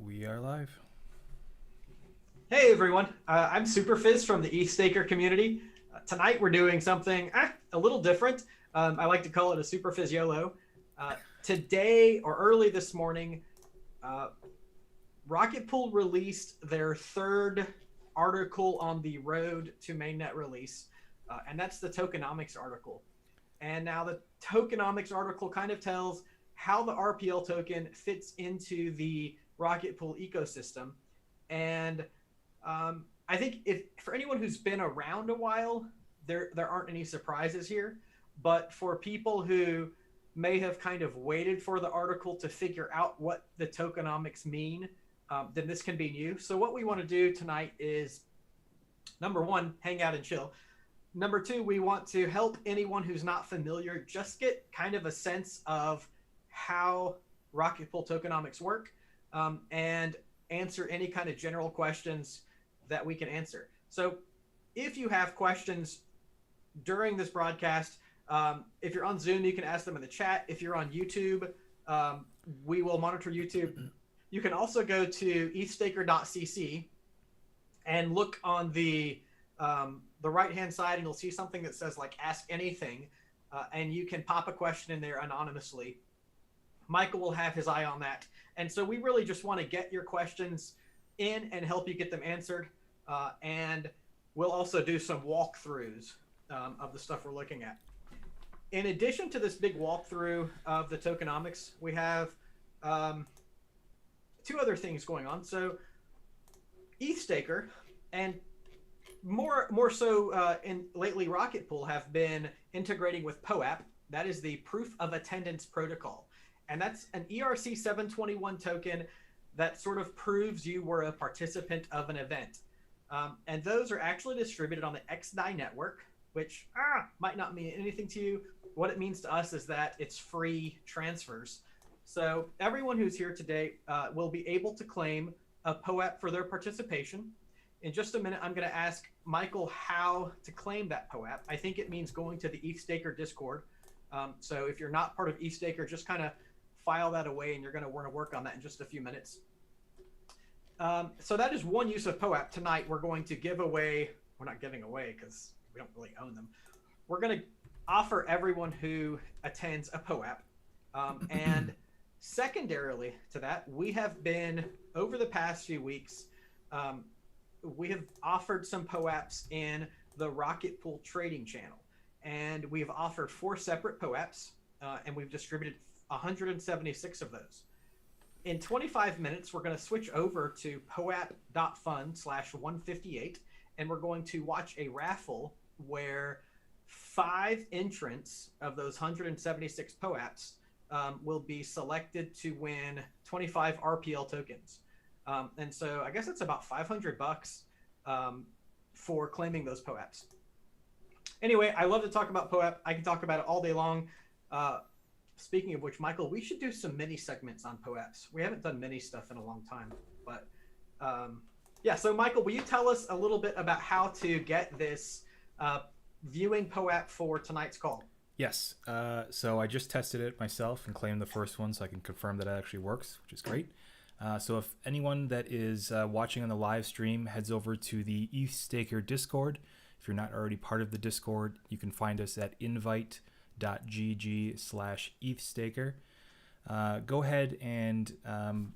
We are live. Hey everyone, I'm Superfizz from the ETHStaker community. Tonight we're doing something a little different. I like to call it a Superfizz YOLO. Today, or early this morning, Rocketpool released their third article on the road to mainnet release, and that's the Tokenomics article. And now the Tokenomics article kind of tells how the RPL token fits into the Rocketpool ecosystem. And I think if for anyone who's been around a while, there aren't any surprises here. But for people who may have kind of waited for the article to figure out what the tokenomics mean, then this can be new. So what we want to do tonight is, number one, hang out and chill. Number two, we want to help anyone who's not familiar just get kind of a sense of how Rocketpool tokenomics work, and answer any kind of general questions that we can answer. So if you have questions during this broadcast, if you're on Zoom, you can ask them in the chat. If you're on YouTube, we will monitor YouTube. You can also go to ethstaker.cc and look on the right-hand side, and you'll see something that says like Ask Anything, and you can pop a question in there anonymously. Michael will have his eye on that. And so we really just want to get your questions in and help you get them answered. And we'll also do some walkthroughs of the stuff we're looking at. In addition to this big walkthrough of the tokenomics, we have two other things going on. So ETHStaker, and more so in lately Rocketpool, have been integrating with Poep. That is the proof of attendance protocol. And that's an ERC 721 token that sort of proves you were a participant of an event. And those are actually distributed on the XDAI network, which might not mean anything to you. What it means to us is that it's free transfers. So everyone who's here today will be able to claim a Poep for their participation. In just a minute, I'm going to ask Michael how to claim that Poep. I think it means going to the ETHStaker Discord. So if you're not part of ETHStaker, just kind of file that away, and you're going to want to work on that in just a few minutes. So that is one use of Poep. Tonight we're going to give away, we're not giving away because we don't really own them. We're going to offer everyone who attends a Poep. And secondarily to that, we have been, over the past few weeks, we have offered some Poeps in the Rocketpool trading channel. And we've offered 4 separate Poeps, and we've distributed 176 of those. In 25 minutes, we're going to switch over to poep.fun/158, and we're going to watch a raffle where 5 entrants of those 176 Poeps will be selected to win 25 RPL tokens. And so I guess it's about $500 for claiming those Poeps. Anyway, I love to talk about Poep. I can talk about it all day long. Speaking of which, Michael, we should do some mini segments on Poeps. We haven't done mini stuff in a long time, but yeah. So Michael, will you tell us a little bit about how to get this viewing Poep for tonight's call? Yes. So I just tested it myself and claimed the first one, so I can confirm that it actually works, which is great. So if anyone that is watching on the live stream heads over to the ETHStaker Discord, if you're not already part of the Discord, you can find us at invite.gg/ETHStaker. Go ahead and on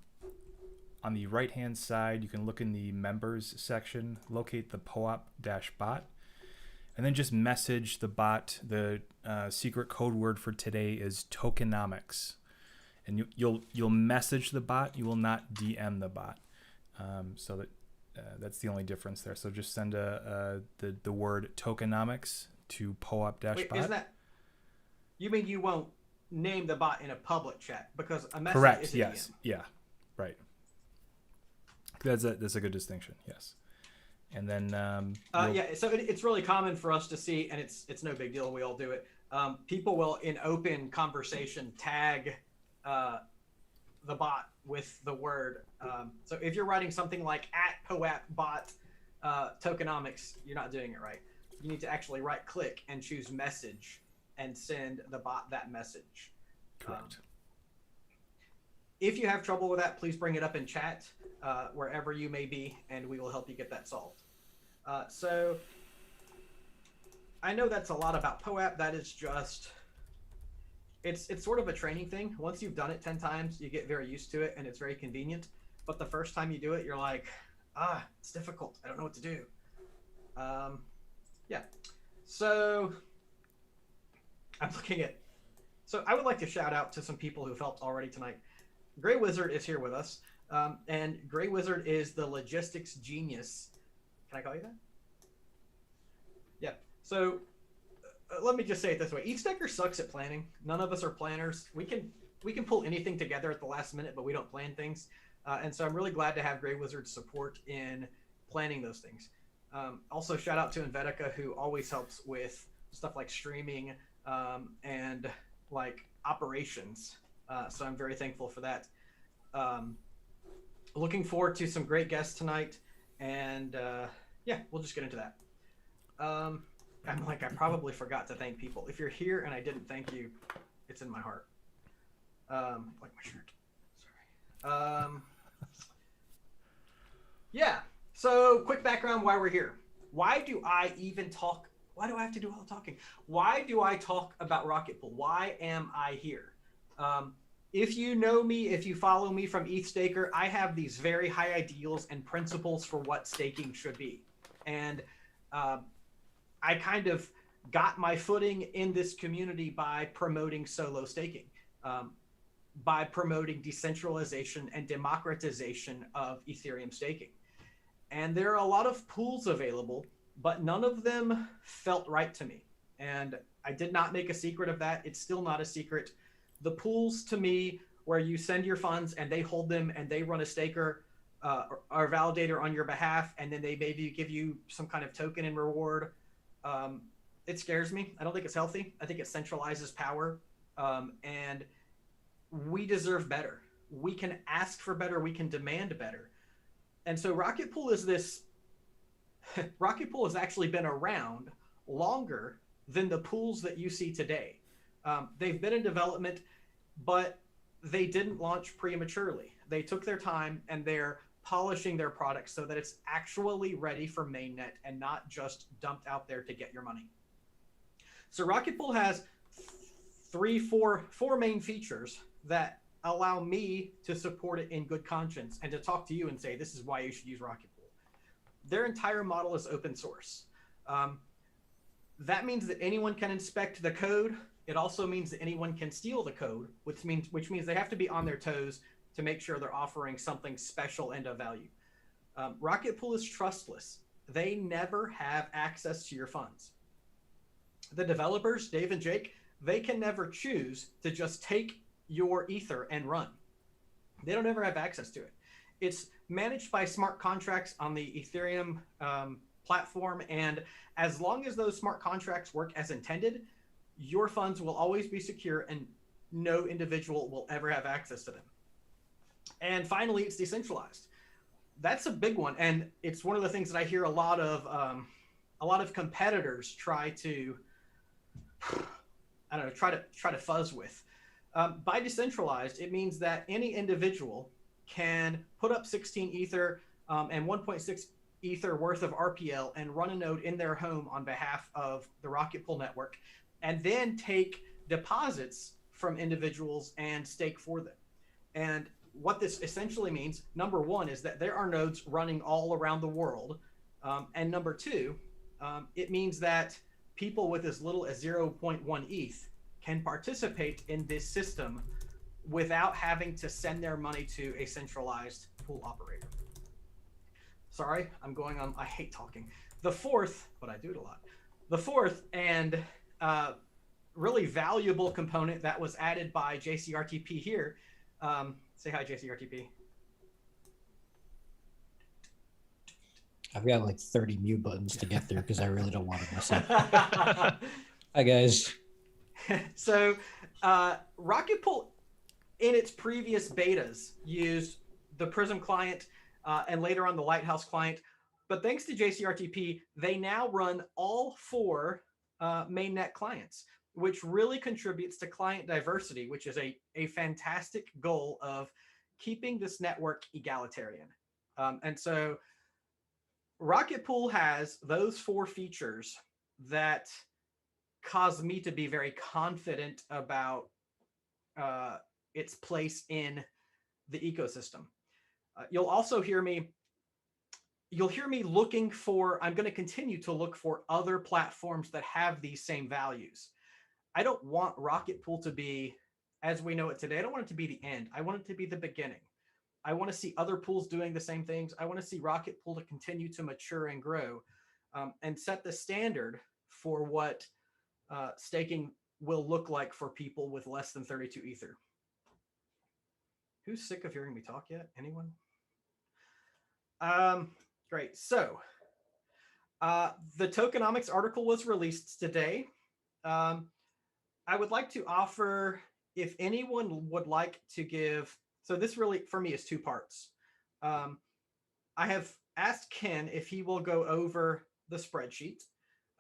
the right hand side, you can look in the members section, locate the Poep-bot, and then just message the bot. The secret code word for today is Tokenomics. And you'll message the bot. You will not DM the bot. So that's the only difference there. So just send the word Tokenomics to Poep-bot. Wait, isn't that? You mean you won't name the bot in a public chat because a message Correct. is a Yes. DM. Yeah. Right. That's a good distinction. Yes. And then yeah. So it's really common for us to see, and it's no big deal. We all do it. People will, in open conversation, tag the bot with the word. So if you're writing something like @Poep-bot Tokenomics, you're not doing it right. You need to actually right click and choose message and send the bot that message. correct. If you have trouble with that, please bring it up in chat wherever you may be, and we will help you get that solved. So I know that's a lot about Poep. That is just, it's sort of a training thing. Once you've done it 10 times, you get very used to it, and it's very convenient. But the first time you do it, you're like, it's difficult. I don't know what to do. Yeah. So I'm looking at, so I would like to shout out to some people who've helped already tonight. Gray Wizard is here with us. And Gray Wizard is the logistics genius. Can I call you that? Yeah. So let me just say it this way. ETHStaker sucks at planning. None of us are planners. We can pull anything together at the last minute, but we don't plan things. And so I'm really glad to have Gray Wizard's support in planning those things. Also, shout out to Invetica, who always helps with stuff like streaming and like operations. So I'm very thankful for that. Looking forward to some great guests tonight. And yeah, we'll just get into that. I'm like, I probably forgot to thank people. If you're here and I didn't thank you, it's in my heart. Like my shirt. Sorry. Yeah. So quick background why we're here. Why do I even talk? Why do I have to do all the talking? Why do I talk about Rocketpool? Why am I here? If you know me, if you follow me from ETHStaker, I have these very high ideals and principles for what staking should be. And I kind of got my footing in this community by promoting solo staking, by promoting decentralization and democratization of Ethereum staking. And there are a lot of pools available, but none of them felt right to me. And I did not make a secret of that. It's still not a secret. The pools to me where you send your funds and they hold them and they run a staker or validator on your behalf, and then they maybe give you some kind of token in reward. It scares me. I don't think it's healthy. I think it centralizes power. And we deserve better. We can ask for better. We can demand better. And so Rocketpool is this, Rocketpool has actually been around longer than the pools that you see today. They've been in development, but they didn't launch prematurely. They took their time and they're polishing their product so that it's actually ready for mainnet and not just dumped out there to get your money. So Rocketpool has four main features that allow me to support it in good conscience and to talk to you and say, this is why you should use Rocketpool. Their entire model is open source. That means that anyone can inspect the code. It also means that anyone can steal the code, which means they have to be on their toes to make sure they're offering something special and of value. Rocketpool is trustless. They never have access to your funds. The developers, Dave and Jake, they can never choose to just take your Ether and run. They don't ever have access to it. It's managed by smart contracts on the Ethereum platform, and as long as those smart contracts work as intended, your funds will always be secure and no individual will ever have access to them. And finally, it's decentralized. That's a big one, and it's one of the things that I hear a lot of competitors try to, I don't know, try to fuzz with. By decentralized, it means that any individual can put up 16 Ether and 1.6 Ether worth of RPL and run a node in their home on behalf of the Rocketpool network, and then take deposits from individuals and stake for them. And what this essentially means, number one, is that there are nodes running all around the world. And number two, it means that people with as little as 0.1 ETH can participate in this system without having to send their money to a centralized pool operator. Sorry, I'm going on. I hate talking. The fourth, but I do it a lot. The fourth and really valuable component that was added by JCRTP here. Say hi, JCRTP. I've got like 30 mute buttons to get through because I really don't want to mess up. Hi, guys. So Rocketpool, in its previous betas, used the Prism client and later on the Lighthouse client. But thanks to JCRTP, they now run all four mainnet clients, which really contributes to client diversity, which is a fantastic goal of keeping this network egalitarian. And so Rocketpool has those 4 features that cause me to be very confident about its place in the ecosystem. You'll also hear me looking for, I'm going to continue to look for other platforms that have these same values. I don't want Rocketpool to be, as we know it today, I don't want it to be the end. I want it to be the beginning. I want to see other pools doing the same things. I want to see Rocketpool to continue to mature and grow, and set the standard for what staking will look like for people with less than 32 Ether. Who's sick of hearing me talk yet? Anyone? Great. So the Tokenomics article was released today. I would like to offer, if anyone would like to give, so this really for me is 2 parts. I have asked Ken if he will go over the spreadsheet.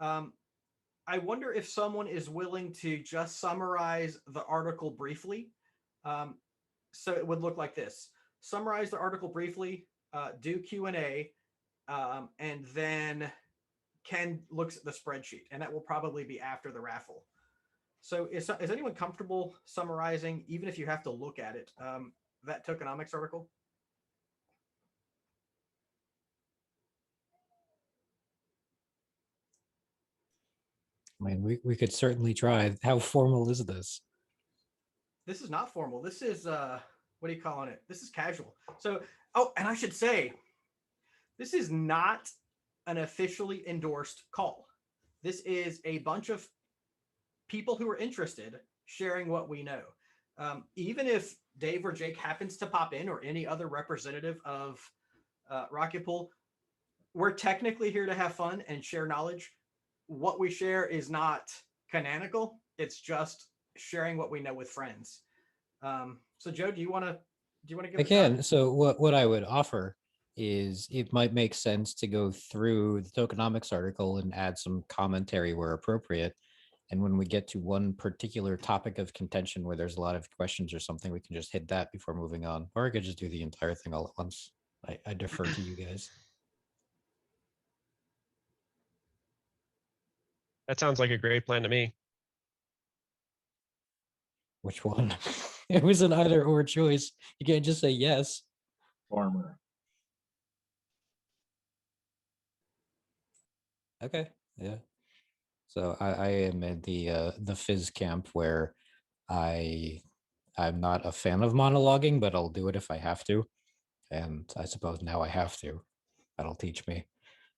I wonder if someone is willing to just summarize the article briefly. So it would look like this: summarize the article briefly, do Q&A, and then Ken looks at the spreadsheet, and that will probably be after the raffle. So is anyone comfortable summarizing, even if you have to look at it, that Tokenomics article? I mean, we could certainly try. How formal is this? This is not formal. This is, what are you calling it? This is casual. So, oh, and I should say, this is not an officially endorsed call. This is a bunch of people who are interested sharing what we know. Even if Dave or Jake happens to pop in, or any other representative of Rocketpool, we're technically here to have fun and share knowledge. What we share is not canonical. It's just sharing what we know with friends. So Joe, do you want to give? I can. So what I would offer is, it might make sense to go through the Tokenomics article and add some commentary where appropriate. And when we get to one particular topic of contention where there's a lot of questions or something, we can just hit that before moving on. Or I could just do the entire thing all at once. I defer to you guys. That sounds like a great plan to me. Which one? It was an either or choice. You can't just say yes. Former. Okay. Yeah. So I am in the Fizz camp, where I'm not a fan of monologuing, but I'll do it if I have to. And I suppose now I have to. That'll teach me.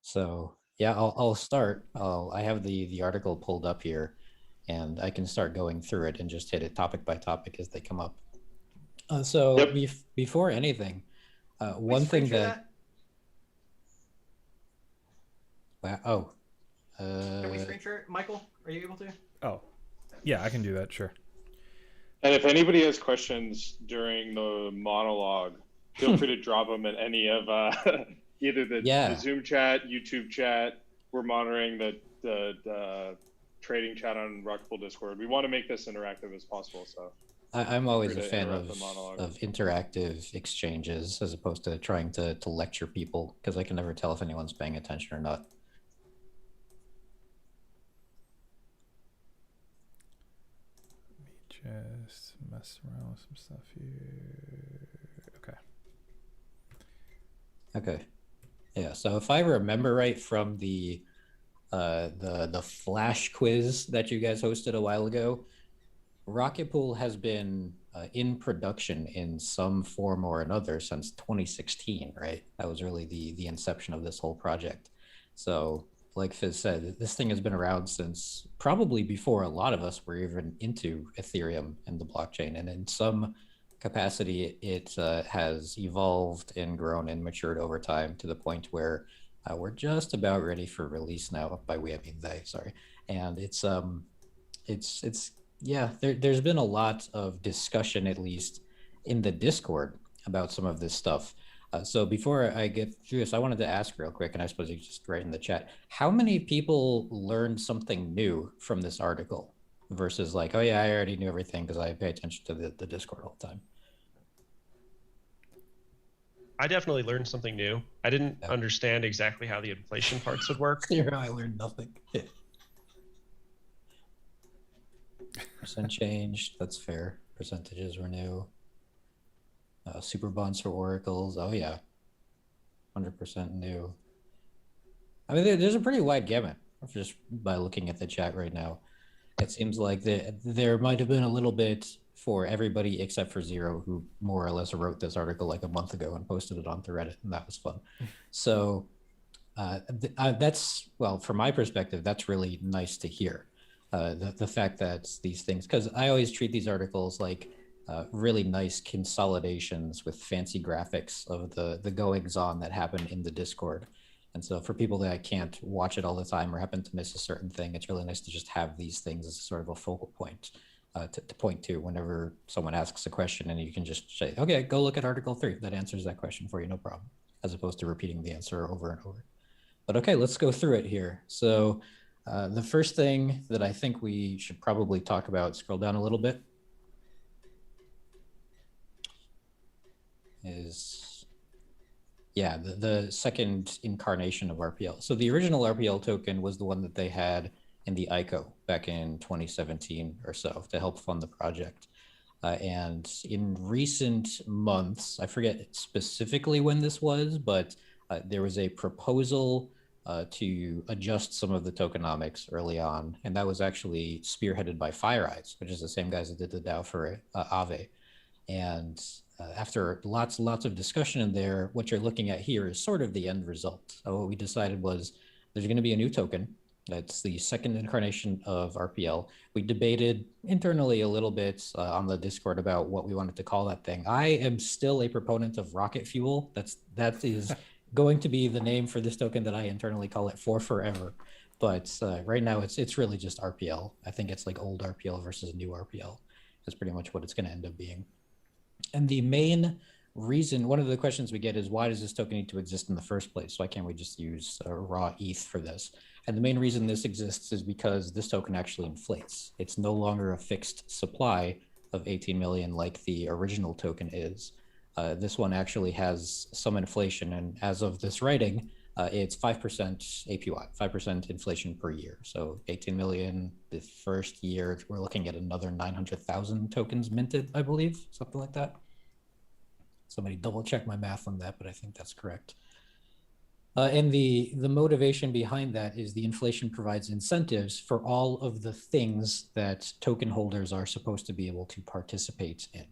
So yeah, I'll start. I have the article pulled up here, and I can start going through it and just hit it topic by topic as they come up. So Yep. Before anything, one thing that. Wow. Can we screen share it? Michael, are you able to? Oh, yeah, I can do that. Sure. And if anybody has questions during the monologue, feel free to drop them in any of either the Zoom chat, YouTube chat. We're monitoring the trading chat on Rocketpool Discord. We want to make this interactive as possible. So I'm always a fan of interactive exchanges, as opposed to trying to lecture people, because I can never tell if anyone's paying attention or not. Just mess around with some stuff here. Okay. Yeah. So if I remember right from the flash quiz that you guys hosted a while ago, Rocketpool has been in production in some form or another since 2016, right? That was really the inception of this whole project. So, like Fizz said, this thing has been around since probably before a lot of us were even into Ethereum and the blockchain. And in some capacity, it has evolved and grown and matured over time to the point where we're just about ready for release now. By we, I mean they, sorry. And it's yeah, there's been a lot of discussion, at least in the Discord, about some of this stuff. So before I get through this, I wanted to ask real quick, and I suppose you just write in the chat, how many people learned something new from this article? versus like, oh yeah, I already knew everything because I pay attention to the Discord all the time. I definitely learned something new. I didn't understand exactly how the inflation parts would work. I learned nothing. Percent changed, that's fair. Percentages were new. Super bonds for oracles, oh yeah. 100% new. I mean, there's a pretty wide gamut just by looking at the chat right now. It seems like there might have been a little bit for everybody except for Zero, who more or less wrote this article like a month ago and posted it onto Reddit, and that was fun. So that's, well, from my perspective, that's really nice to hear. The fact that these things, because I always treat these articles like really nice consolidations with fancy graphics of the goings on that happen in the Discord. And so for people that can't watch it all the time or happen to miss a certain thing, it's really nice to just have these things as sort of a focal point to point to whenever someone asks a question, and you can just say, okay, go look at Article 3. That answers that question for you, no problem, as opposed to repeating the answer over and over. But okay, let's go through it here. So the first thing that I think we should probably talk about, scroll down a little bit, is, yeah, the second incarnation of RPL. So the original RPL token was the one that they had in the ICO back in 2017 or so to help fund the project. And in recent months, I forget specifically when this was, but there was a proposal to adjust some of the tokenomics early on. And that was actually spearheaded by FireEyes, which is the same guys that did the DAO for Aave. And after lots of discussion in there, what you're looking at here is sort of the end result. So what we decided was there's going to be a new token. That's the second incarnation of RPL. We debated internally a little bit on the Discord about what we wanted to call that thing. I am still a proponent of rocket fuel. That is going to be the name for this token that I internally call it for forever. But right now it's really just RPL. I think it's like old RPL versus new RPL. That's pretty much what it's going to end up being. And the main reason, one of the questions we get is, why does this token need to exist in the first place? Why can't we just use raw ETH for this? And the main reason this exists is because this token actually inflates. It's no longer a fixed supply of 18 million like the original token is. This one actually has some inflation, and as of this writing, it's 5% APY, 5% inflation per year. So 18 million the first year, we're looking at another 900,000 tokens minted, I believe, something like that. Somebody double check my math on that, but I think that's correct. And the motivation behind that is the inflation provides incentives for all of the things that token holders are supposed to be able to participate in.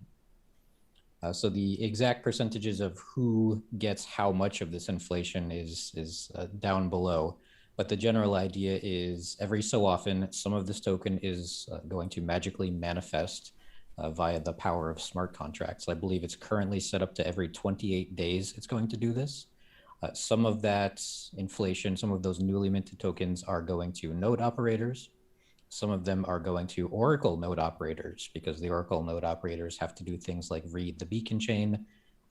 So the exact percentages of who gets how much of this inflation is down below. But the general idea is every so often, some of this token is going to magically manifest via the power of smart contracts. I believe it's currently set up to every 28 days it's going to do this. Some of that inflation, some of those newly minted tokens are going to node operators. Some of them are going to Oracle node operators, because the Oracle node operators have to do things like read the beacon chain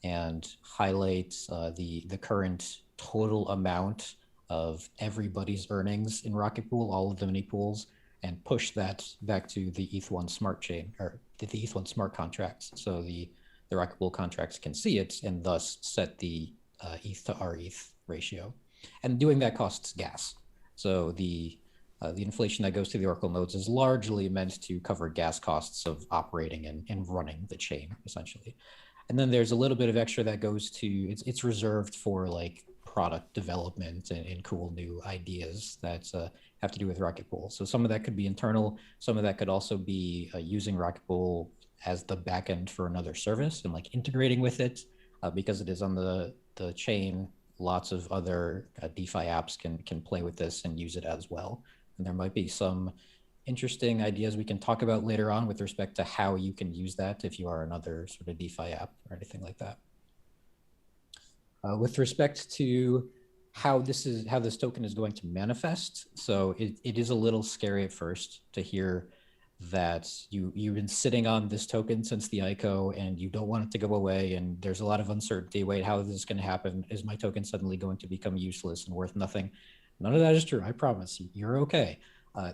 and highlight the current total amount of everybody's earnings in Rocketpool, all of the mini pools, and push that back to the ETH1 smart chain, or the ETH1 smart contracts. So the Rocketpool contracts can see it and thus set the ETH to RETH ratio. And doing that costs gas. So the inflation that goes to the Oracle nodes is largely meant to cover gas costs of operating and running the chain, essentially. And then there's a little bit of extra that goes to, it's reserved for like product development and cool new ideas that have to do with Rocketpool. So some of that could be internal. Some of that could also be using Rocketpool as the backend for another service and like integrating with it because it is on the chain. Lots of other DeFi apps can play with this and use it as well. And there might be some interesting ideas we can talk about later on with respect to how you can use that if you are another sort of DeFi app or anything like that. With respect to how this token is going to manifest, so it is a little scary at first to hear that you've been sitting on this token since the ICO and you don't want it to go away, and there's a lot of uncertainty. Wait, how is this going to happen? Is my token suddenly going to become useless and worth nothing? None of that is true. I promise you, you're okay.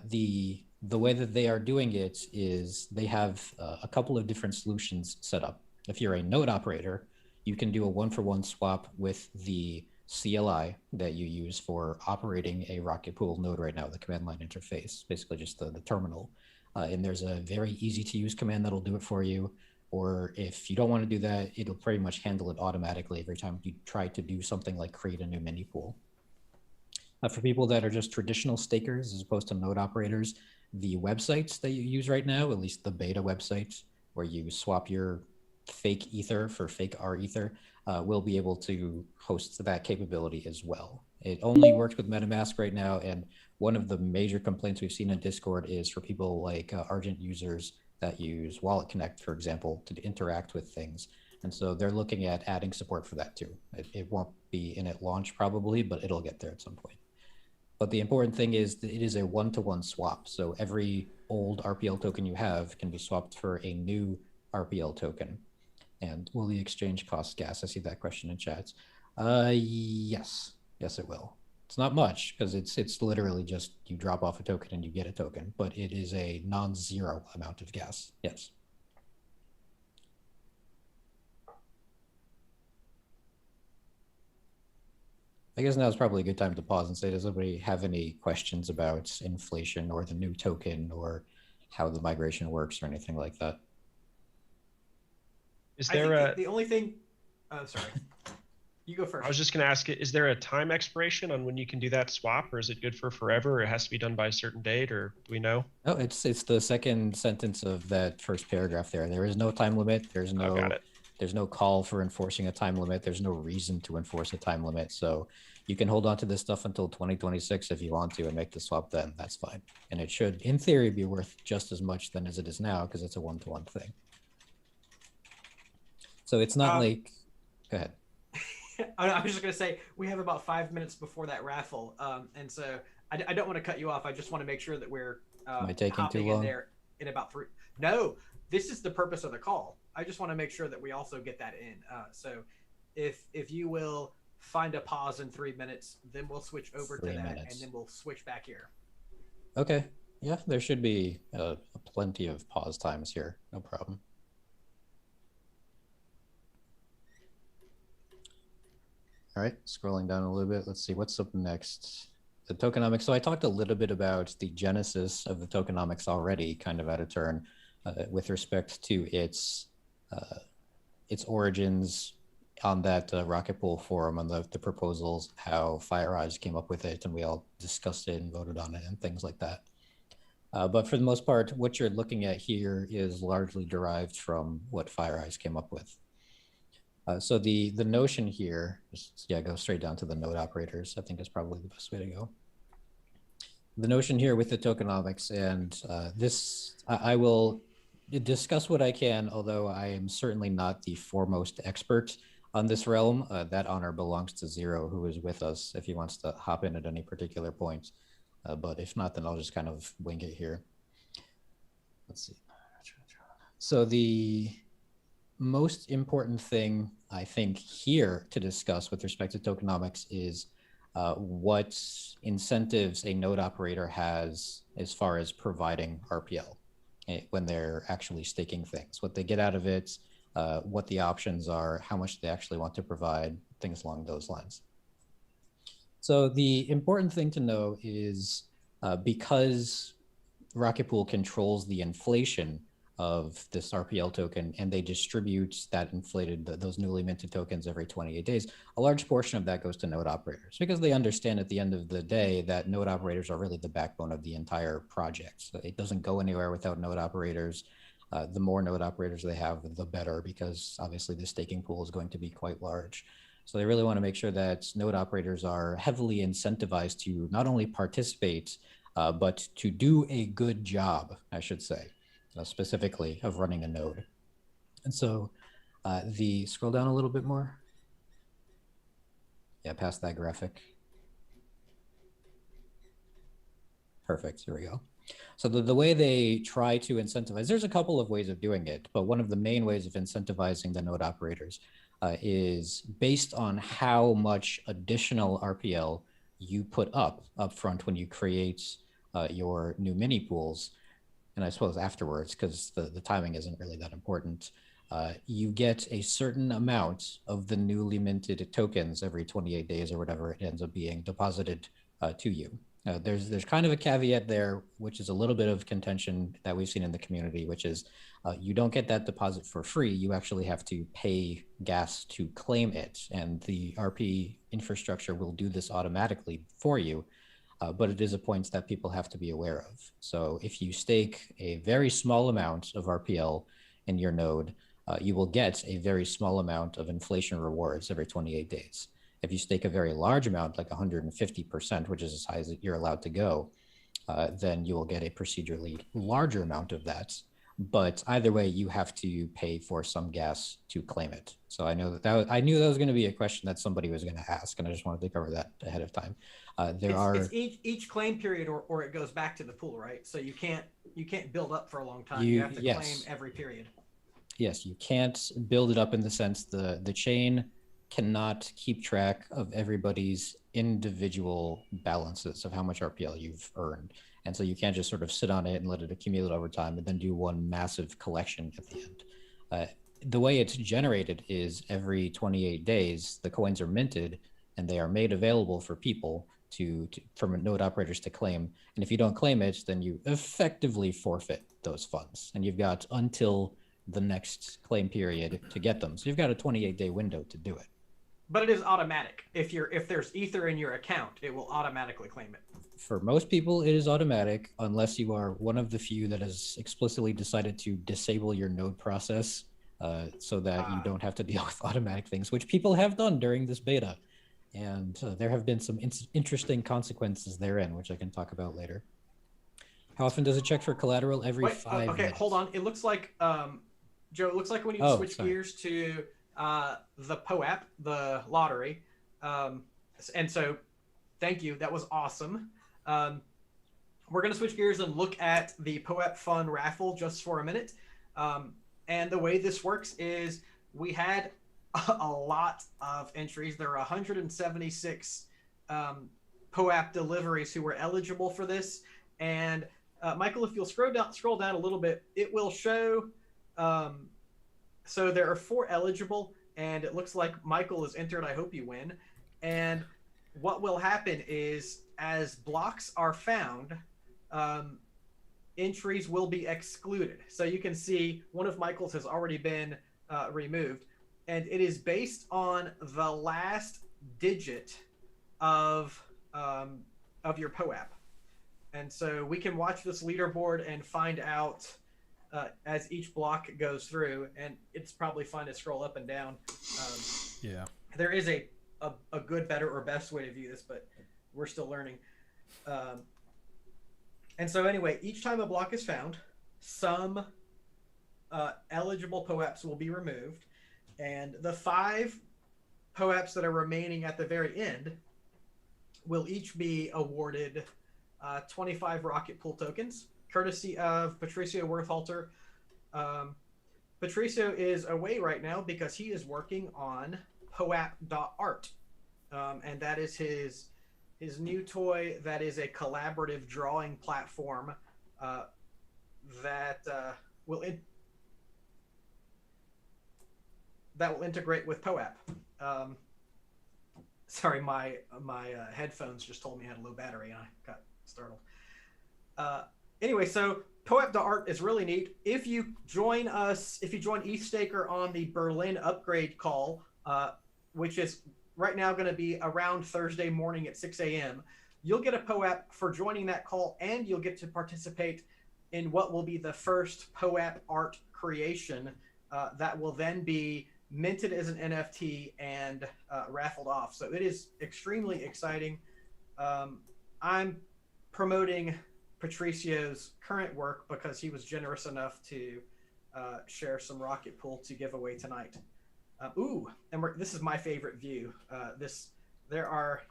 The the way that they are doing it is they have a couple of different solutions set up. If you're a node operator, you can do a one-for-one swap with the CLI that you use for operating a Rocketpool node right now, the command line interface, basically just the terminal. And there's a very easy to use command that'll do it for you. Or if you don't want to do that, it'll pretty much handle it automatically every time you try to do something like create a new mini pool. For people that are just traditional stakers as opposed to node operators, the websites that you use right now, at least the beta websites where you swap your fake ether for fake R ether, will be able to host that capability as well. It only works with MetaMask right now, and one of the major complaints we've seen in Discord is for people like Argent users that use Wallet Connect, for example, to interact with things. And so they're looking at adding support for that too. It won't be in at launch probably, but it'll get there at some point. But the important thing is that it is a one-to-one swap. So every old RPL token you have can be swapped for a new RPL token. And will the exchange cost gas? I see that question in chat. Yes, it will. It's not much because it's literally just you drop off a token and you get a token, but it is a non-zero amount of gas. Yes. I guess now is probably a good time to pause and say, does anybody have any questions about inflation or the new token or how the migration works or anything like that? Is there the only thing? Sorry, you go first. I was just going to ask, is there a time expiration on when you can do that swap, or is it good for forever, or it has to be done by a certain date, or do we know? No, it's the second sentence of that first paragraph there. There is no time limit. There's no call for enforcing a time limit. There's no reason to enforce a time limit. So you can hold on to this stuff until 2026 if you want to and make the swap then. That's fine. And it should, in theory, be worth just as much then as it is now because it's a one-to-one thing. So it's not like, go ahead. I was just going to say, we have about 5 minutes before that raffle. And so I don't want to cut you off. I just want to make sure that we're Am I taking too long? in there in about 3. No, this is the purpose of the call. I just want to make sure that we also get that in. So if you will find a pause in 3 minutes, then we'll switch over to that and then we'll switch back here. Okay. Yeah, there should be plenty of pause times here. No problem. All right, scrolling down a little bit. Let's see what's up next. The tokenomics. So I talked a little bit about the genesis of the tokenomics already, kind of at a turn, with respect to its origins on that Rocketpool forum on the proposals, how FireEyes came up with it, and we all discussed it and voted on it and things like that. But for the most part, what you're looking at here is largely derived from what FireEyes came up with. So the notion here, go straight down to the node operators, I think is probably the best way to go. The notion here with the tokenomics, and this, I will discuss what I can, although I am certainly not the foremost expert on this realm. That honor belongs to Zero, who is with us, if he wants to hop in at any particular point. But if not, then I'll just kind of wing it here. Let's see. So the most important thing I think here to discuss with respect to tokenomics is what incentives a node operator has as far as providing RPL when they're actually staking things, what they get out of it, what the options are, how much they actually want to provide, things along those lines. So the important thing to know is because Rocketpool controls the inflation of this RPL token, and they distribute that inflated, those newly minted tokens every 28 days, a large portion of that goes to node operators because they understand at the end of the day that node operators are really the backbone of the entire project. So it doesn't go anywhere without node operators. The more node operators they have, the better, because obviously the staking pool is going to be quite large. So they really want to make sure that node operators are heavily incentivized to not only participate, but to do a good job, I should say. Specifically of running a node. And so scroll down a little bit more. Yeah, past that graphic. Perfect, here we go. So the way they try to incentivize, there's a couple of ways of doing it, but one of the main ways of incentivizing the node operators is based on how much additional RPL you put up front when you create your new mini pools, and I suppose afterwards, because the timing isn't really that important, you get a certain amount of the newly minted tokens every 28 days or whatever it ends up being deposited to you. There's kind of a caveat there, which is a little bit of contention that we've seen in the community, which is you don't get that deposit for free. You actually have to pay gas to claim it, and the RP infrastructure will do this automatically for you. But it is a point that people have to be aware of. So if you stake a very small amount of RPL in your node, you will get a very small amount of inflation rewards every 28 days. If you stake a very large amount, like 150%, which is as high as you're allowed to go, then you will get a procedurally larger amount of that. But either way, you have to pay for some gas to claim it. So I know I knew that was going to be a question that somebody was going to ask, and I just wanted to cover that ahead of time. It's each claim period, or it goes back to the pool, right? So you can't build up for a long time. You have to claim every period. Yes, you can't build it up in the sense the chain cannot keep track of everybody's individual balances of how much RPL you've earned. And so you can't just sort of sit on it and let it accumulate over time and then do one massive collection at the end. The way it's generated is every 28 days, the coins are minted and they are made available for people from node operators to claim. And if you don't claim it, then you effectively forfeit those funds. And you've got until the next claim period to get them. So you've got a 28-day window to do it. But it is automatic. If there's Ether in your account, it will automatically claim it. For most people, it is automatic, unless you are one of the few that has explicitly decided to disable your node process so that you don't have to deal with automatic things, which people have done during this beta. And there have been some interesting consequences therein, which I can talk about later. How often does it check for collateral? Every 5 minutes. Okay, hold on. It looks like, Joe, it looks like when you switch gears to the Poep, the lottery. And so, thank you. That was awesome. We're going to switch gears and look at the Poep Fun Raffle just for a minute. And the way this works is we had a lot of entries. There are 176 Poep deliveries who were eligible for this. And Michael, if you'll scroll down a little bit, it will show. So there are 4 eligible, and it looks like Michael is entered. I hope you win. And what will happen is, as blocks are found, entries will be excluded. So you can see one of Michael's has already been removed, and it is based on the last digit of your Poep. And so we can watch this leaderboard and find out as each block goes through, and it's probably fun to scroll up and down. Yeah. There is a good, better, or best way to view this, but we're still learning. And so anyway, each time a block is found, some eligible Poeps will be removed, and the 5 Poeps that are remaining at the very end will each be awarded 25 Rocketpool tokens, courtesy of Patricio Werthalter. Patricio is away right now because he is working on Poep.art. And that is his new toy that is a collaborative drawing platform that will integrate with Poep. Sorry, my headphones just told me I had a low battery and I got startled. Anyway, so Poep.art is really neat. If you join ETHStaker on the Berlin upgrade call, which is right now going to be around Thursday morning at 6 a.m., you'll get a Poep for joining that call, and you'll get to participate in what will be the first Poep art creation that will then be minted as an NFT and raffled off. So it is extremely exciting. I'm promoting Patricio's current work because he was generous enough to share some Rocketpool to give away tonight. This is my favorite view. There are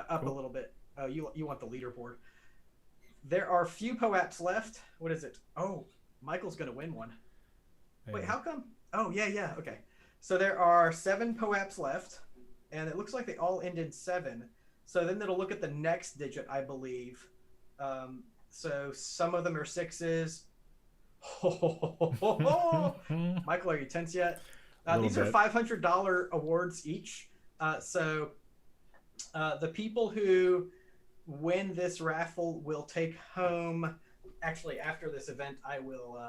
up a little bit. Oh, you want the leaderboard? There are few Poeps left. What is it? Oh, Michael's gonna win one. Hey. Wait, how come? Oh, yeah. Okay. So there are 7 Poeps left, and it looks like they all end in 7. So then it'll look at the next digit, I believe. So some of them are 6s. Michael, are you tense yet? These are $500 awards each. So the people who win this raffle will take home. Actually, after this event, I will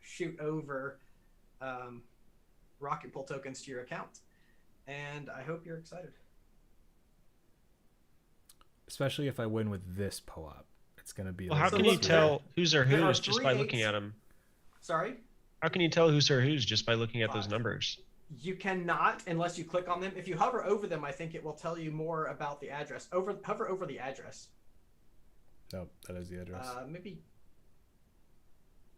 shoot over Rocketpool tokens to your account. And I hope you're excited. Especially if I win with this Poep. It's going to be... Well, how can you tell who's or who's just by looking at them? Sorry? How can you tell who's or who's just by looking at those numbers? You cannot unless you click on them. If you hover over them, I think it will tell you more about the address. Hover over the address. Nope, that is the address. Maybe...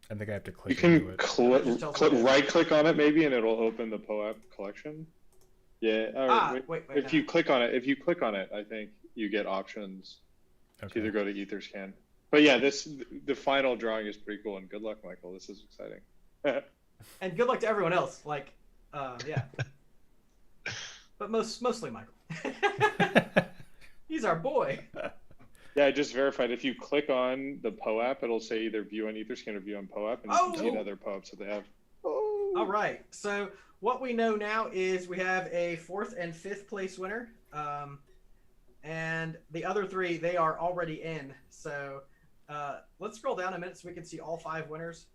I think I have to click into it. You can right-click on it maybe, and it'll open the Poep collection. Yeah. Wait. If you click on it, I think you get options to either go to Etherscan. But yeah, the final drawing is pretty cool, and good luck, Michael. This is exciting. And good luck to everyone else. Yeah. But mostly Michael. He's our boy. Yeah, I just verified. If you click on the Poep, it'll say either view on Etherscan or view on Poep, and you can see other Poeps that they have. All right. So what we know now is we have a 4th and 5th place winner. And the other 3, they are already in. So let's scroll down a minute so we can see all 5 winners.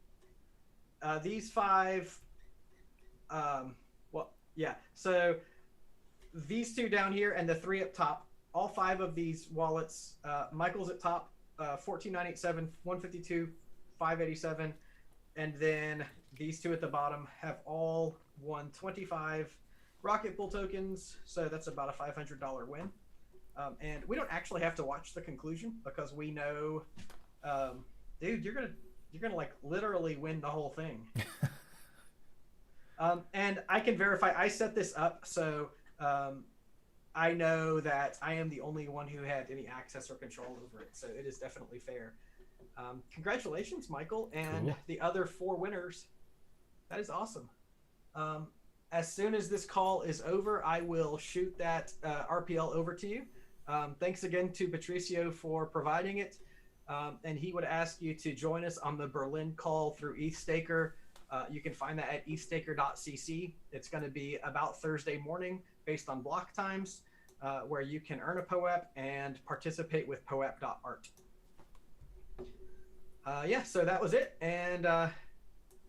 These 5, so these 2 down here and the 3 up top, all 5 of these wallets, Michael's at top, 14987, 152, 587, and then these 2 at the bottom have all won 25 Rocketpool tokens, so that's about a $500 win. And we don't actually have to watch the conclusion because we know, dude, you're gonna like literally win the whole thing. And I can verify. I set this up so I know that I am the only one who had any access or control over it. So it is definitely fair. Congratulations, Michael, and the other 4 winners. That is awesome. As soon as this call is over, I will shoot that RPL over to you. Thanks again to Patricio for providing it. And he would ask you to join us on the Berlin call through ETHStaker. You can find that at ethstaker.cc. It's going to be about Thursday morning based on block times, where you can earn a Poep and participate with poep.art. So that was it. And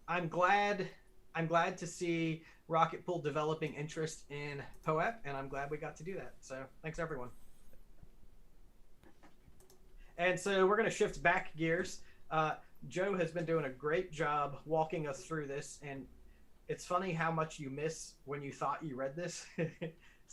I'm glad to see Rocketpool developing interest in Poep, and I'm glad we got to do that. So thanks, everyone. And so we're going to shift back gears. Joe has been doing a great job walking us through this, and it's funny how much you miss when you thought you read this.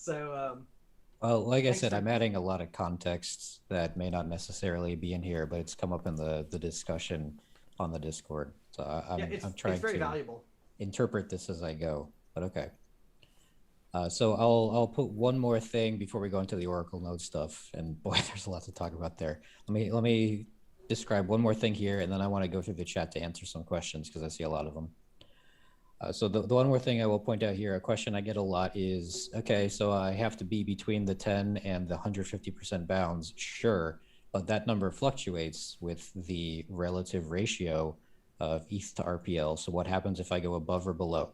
Well, like I said, I'm adding a lot of context that may not necessarily be in here, but it's come up in the discussion on the Discord. So I'm trying to valuable. Interpret this as I go, but okay. So I'll put one more thing before we go into the Oracle node stuff, and boy, there's a lot to talk about there. Let me describe one more thing here, and then I want to go through the chat to answer some questions because I see a lot of them. So the one more thing I will point out here, a question I get a lot is, okay, so I have to be between the 10 and the 150% bounds, sure, but that number fluctuates with the relative ratio of ETH to RPL. So what happens if I go above or below?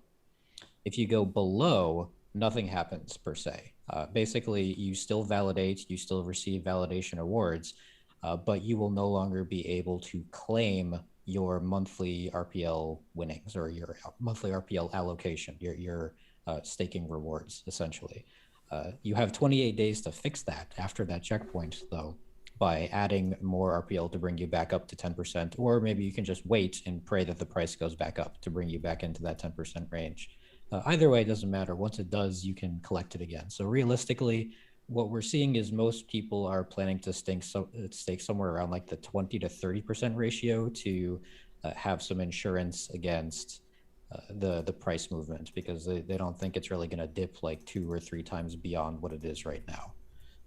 If you go below, nothing happens per se. Basically, you still validate, you still receive validation awards, but you will no longer be able to claim your monthly RPL winnings or your monthly RPL allocation, your staking rewards, essentially. You have 28 days to fix that after that checkpoint, though, by adding more RPL to bring you back up to 10%, or maybe you can just wait and pray that the price goes back up to bring you back into that 10% range. Either way, it doesn't matter. Once it does, you can collect it again. So realistically, what we're seeing is most people are planning to stake somewhere around like the 20 to 30% ratio to have some insurance against the price movement, because they don't think it's really going to dip like 2 or 3 times beyond what it is right now.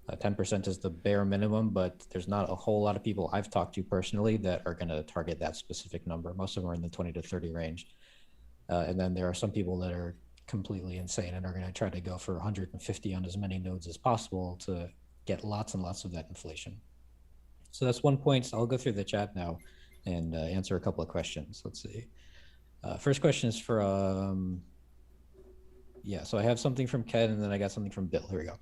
10% is the bare minimum, but there's not a whole lot of people I've talked to personally that are going to target that specific number. Most of them are in the 20 to 30 range. And then there are some people that are completely insane and are going to try to go for 150 on as many nodes as possible to get lots and lots of that inflation. So that's 1 point. I'll go through the chat now and answer a couple of questions. Let's see. First question is from, so I have something from Ken and then I got something from Bill. Here we go.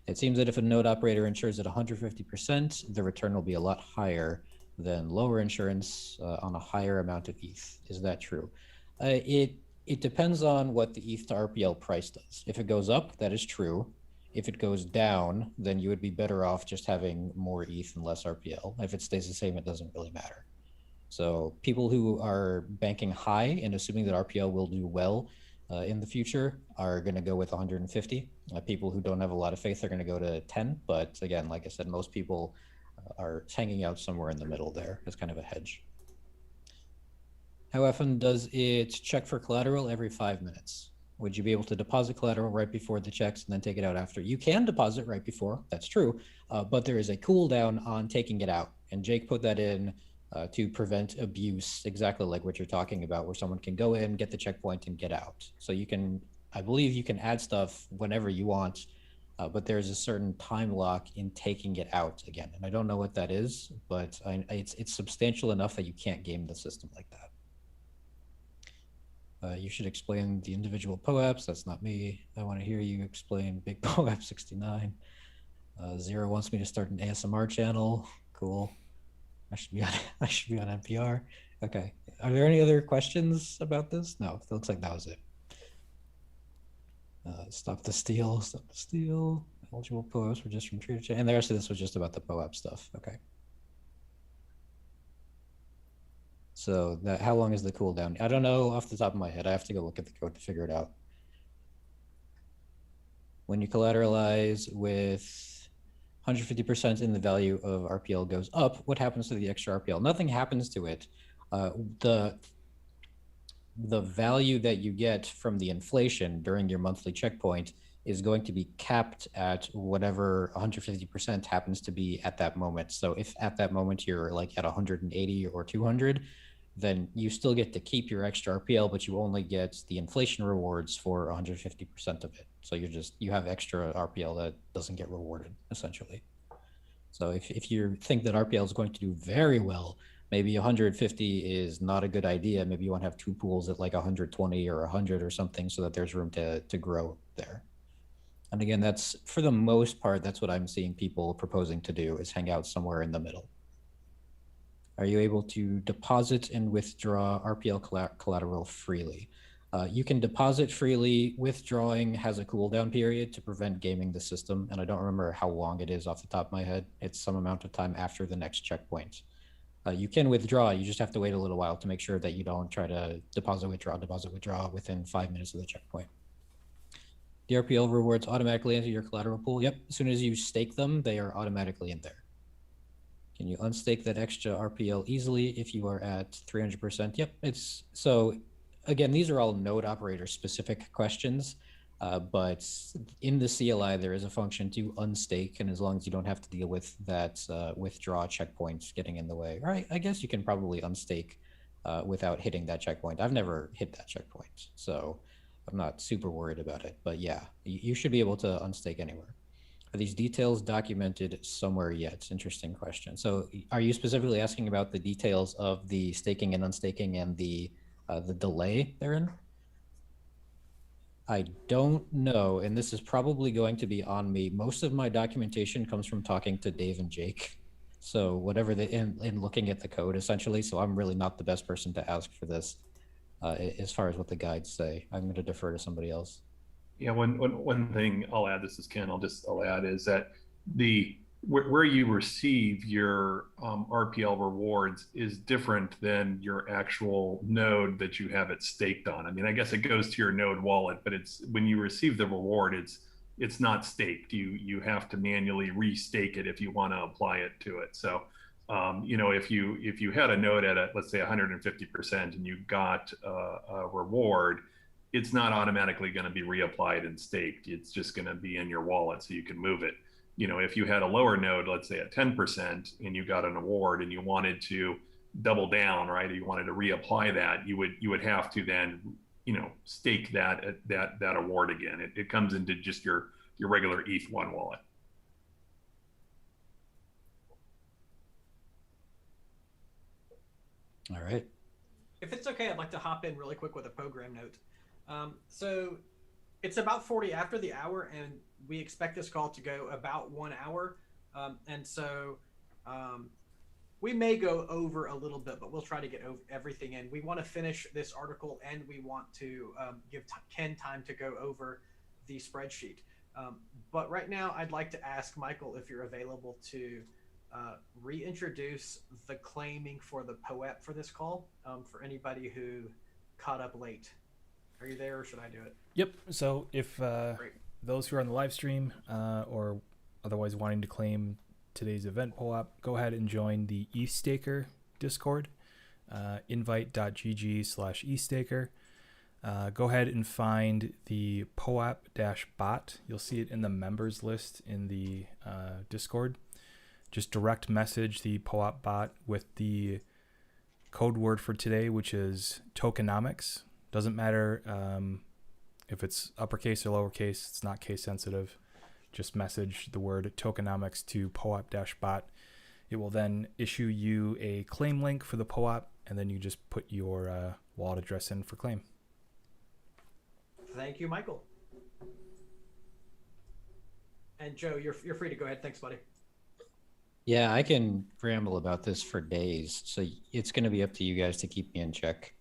It seems that if a node operator insures at 150%, the return will be a lot higher than lower insurance on a higher amount of ETH. Is that true? It depends on what the ETH to RPL price does. If it goes up, that is true. If it goes down, then you would be better off just having more ETH and less RPL. If it stays the same, it doesn't really matter. So people who are banking high and assuming that RPL will do well in the future are going to go with 150. People who don't have a lot of faith are going to go to 10. But again, like I said, most people are hanging out somewhere in the middle there as kind of a hedge. How often does it check for collateral? Every 5 minutes. Would you be able to deposit collateral right before the checks and then take it out after? You can deposit right before, that's true, but there is a cooldown on taking it out. And Jake put that in to prevent abuse, exactly like what you're talking about, where someone can go in, get the checkpoint, and get out. So you can, I believe you can add stuff whenever you want, but there's a certain time lock in taking it out again. And I don't know what that is, but it's substantial enough that you can't game the system like that. You should explain the individual POEPs. That's not me. I want to hear you explain Big POEP 69. Zero wants me to start an ASMR channel. Cool. I should be on NPR. Okay. Are there any other questions about this? No, it looks like that was it. Stop the steal. Stop the steal. Eligible POEPs were just from Trader Chain. And the rest of this was just about the POEP stuff. Okay. So that, how long is the cooldown? I don't know off the top of my head. I have to go look at the code to figure it out. When you collateralize with 150% in the value of RPL goes up, what happens to the extra RPL? Nothing happens to it. The value that you get from the inflation during your monthly checkpoint is going to be capped at whatever 150% happens to be at that moment. So if at that moment you're like at 180 or 200, then you still get to keep your extra RPL, but you only get the inflation rewards for 150% of it. So you have extra RPL that doesn't get rewarded, essentially. So if you think that RPL is going to do very well, maybe 150 is not a good idea. Maybe you want to have two pools at like 120 or 100 or something so that there's room to grow there. And again, that's, for the most part, that's what I'm seeing people proposing to do, is hang out somewhere in the middle. Are you able to deposit and withdraw RPL collateral freely? You can deposit freely. Withdrawing has a cooldown period to prevent gaming the system, and I don't remember how long it is off the top of my head. It's some amount of time after the next checkpoint. You can withdraw. You just have to wait a little while to make sure that you don't try to deposit, withdraw within 5 minutes of the checkpoint. The RPL rewards automatically enter your collateral pool. Yep, as soon as you stake them, they are automatically in there. Can you unstake that extra RPL easily if you are at 300%? Yep, it's, so again, these are all node operator specific questions, but in the CLI, there is a function to unstake, and as long as you don't have to deal with that withdraw checkpoint getting in the way, right? I guess you can probably unstake without hitting that checkpoint. I've never hit that checkpoint, so I'm not super worried about it, but yeah, you should be able to unstake anywhere. Are these details documented somewhere yet? Interesting question. So are you specifically asking about the details of the staking and unstaking and the delay therein? I don't know, and this is probably going to be on me. Most of my documentation comes from talking to Dave and Jake. So whatever in looking at the code, essentially. So I'm really not the best person to ask for this as far as what the guides say. I'm going to defer to somebody else. Yeah, one thing I'll add, this is Ken, I'll add is that where you receive your RPL rewards is different than your actual node that you have it staked on. I mean, I guess it goes to your node wallet, but it's when you receive the reward, it's not staked. You have to manually restake it if you want to apply it to it. So you know, if you had a node at let's say 150% and you got a reward, it's not automatically going to be reapplied and staked. It's just going to be in your wallet so you can move it. You know, if you had a lower node, let's say at 10%, and you got an award and you wanted to double down, right? Or you wanted to reapply that, you would have to then, you know, stake that award again. It comes into just your regular ETH1 wallet. All right. If it's okay, I'd like to hop in really quick with a program note. So it's about 40 after the hour, and we expect this call to go about 1 hour. And so we may go over a little bit, but we'll try to get everything in. We want to finish this article, and we want to give Ken time to go over the spreadsheet. But right now, I'd like to ask Michael if you're available to reintroduce the claiming for the Poep for this call, for anybody who caught up late. Are you there, or should I do it? Yep. So if those who are on the live stream or otherwise wanting to claim today's event Poep, go ahead and join the eStaker Discord, invite.gg/eStaker. Go ahead and find the Poep-bot. You'll see it in the members list in the Discord. Just direct message the Poep bot with the code word for today, which is Tokenomics. Doesn't matter if it's uppercase or lowercase. It's not case sensitive. Just message the word Tokenomics to Poep-bot. It will then issue you a claim link for the Poep, and then you just put your wallet address in for claim. Thank you, Michael. And Joe, you're free to go ahead. Thanks, buddy. Yeah, I can ramble about this for days, so it's going to be up to you guys to keep me in check.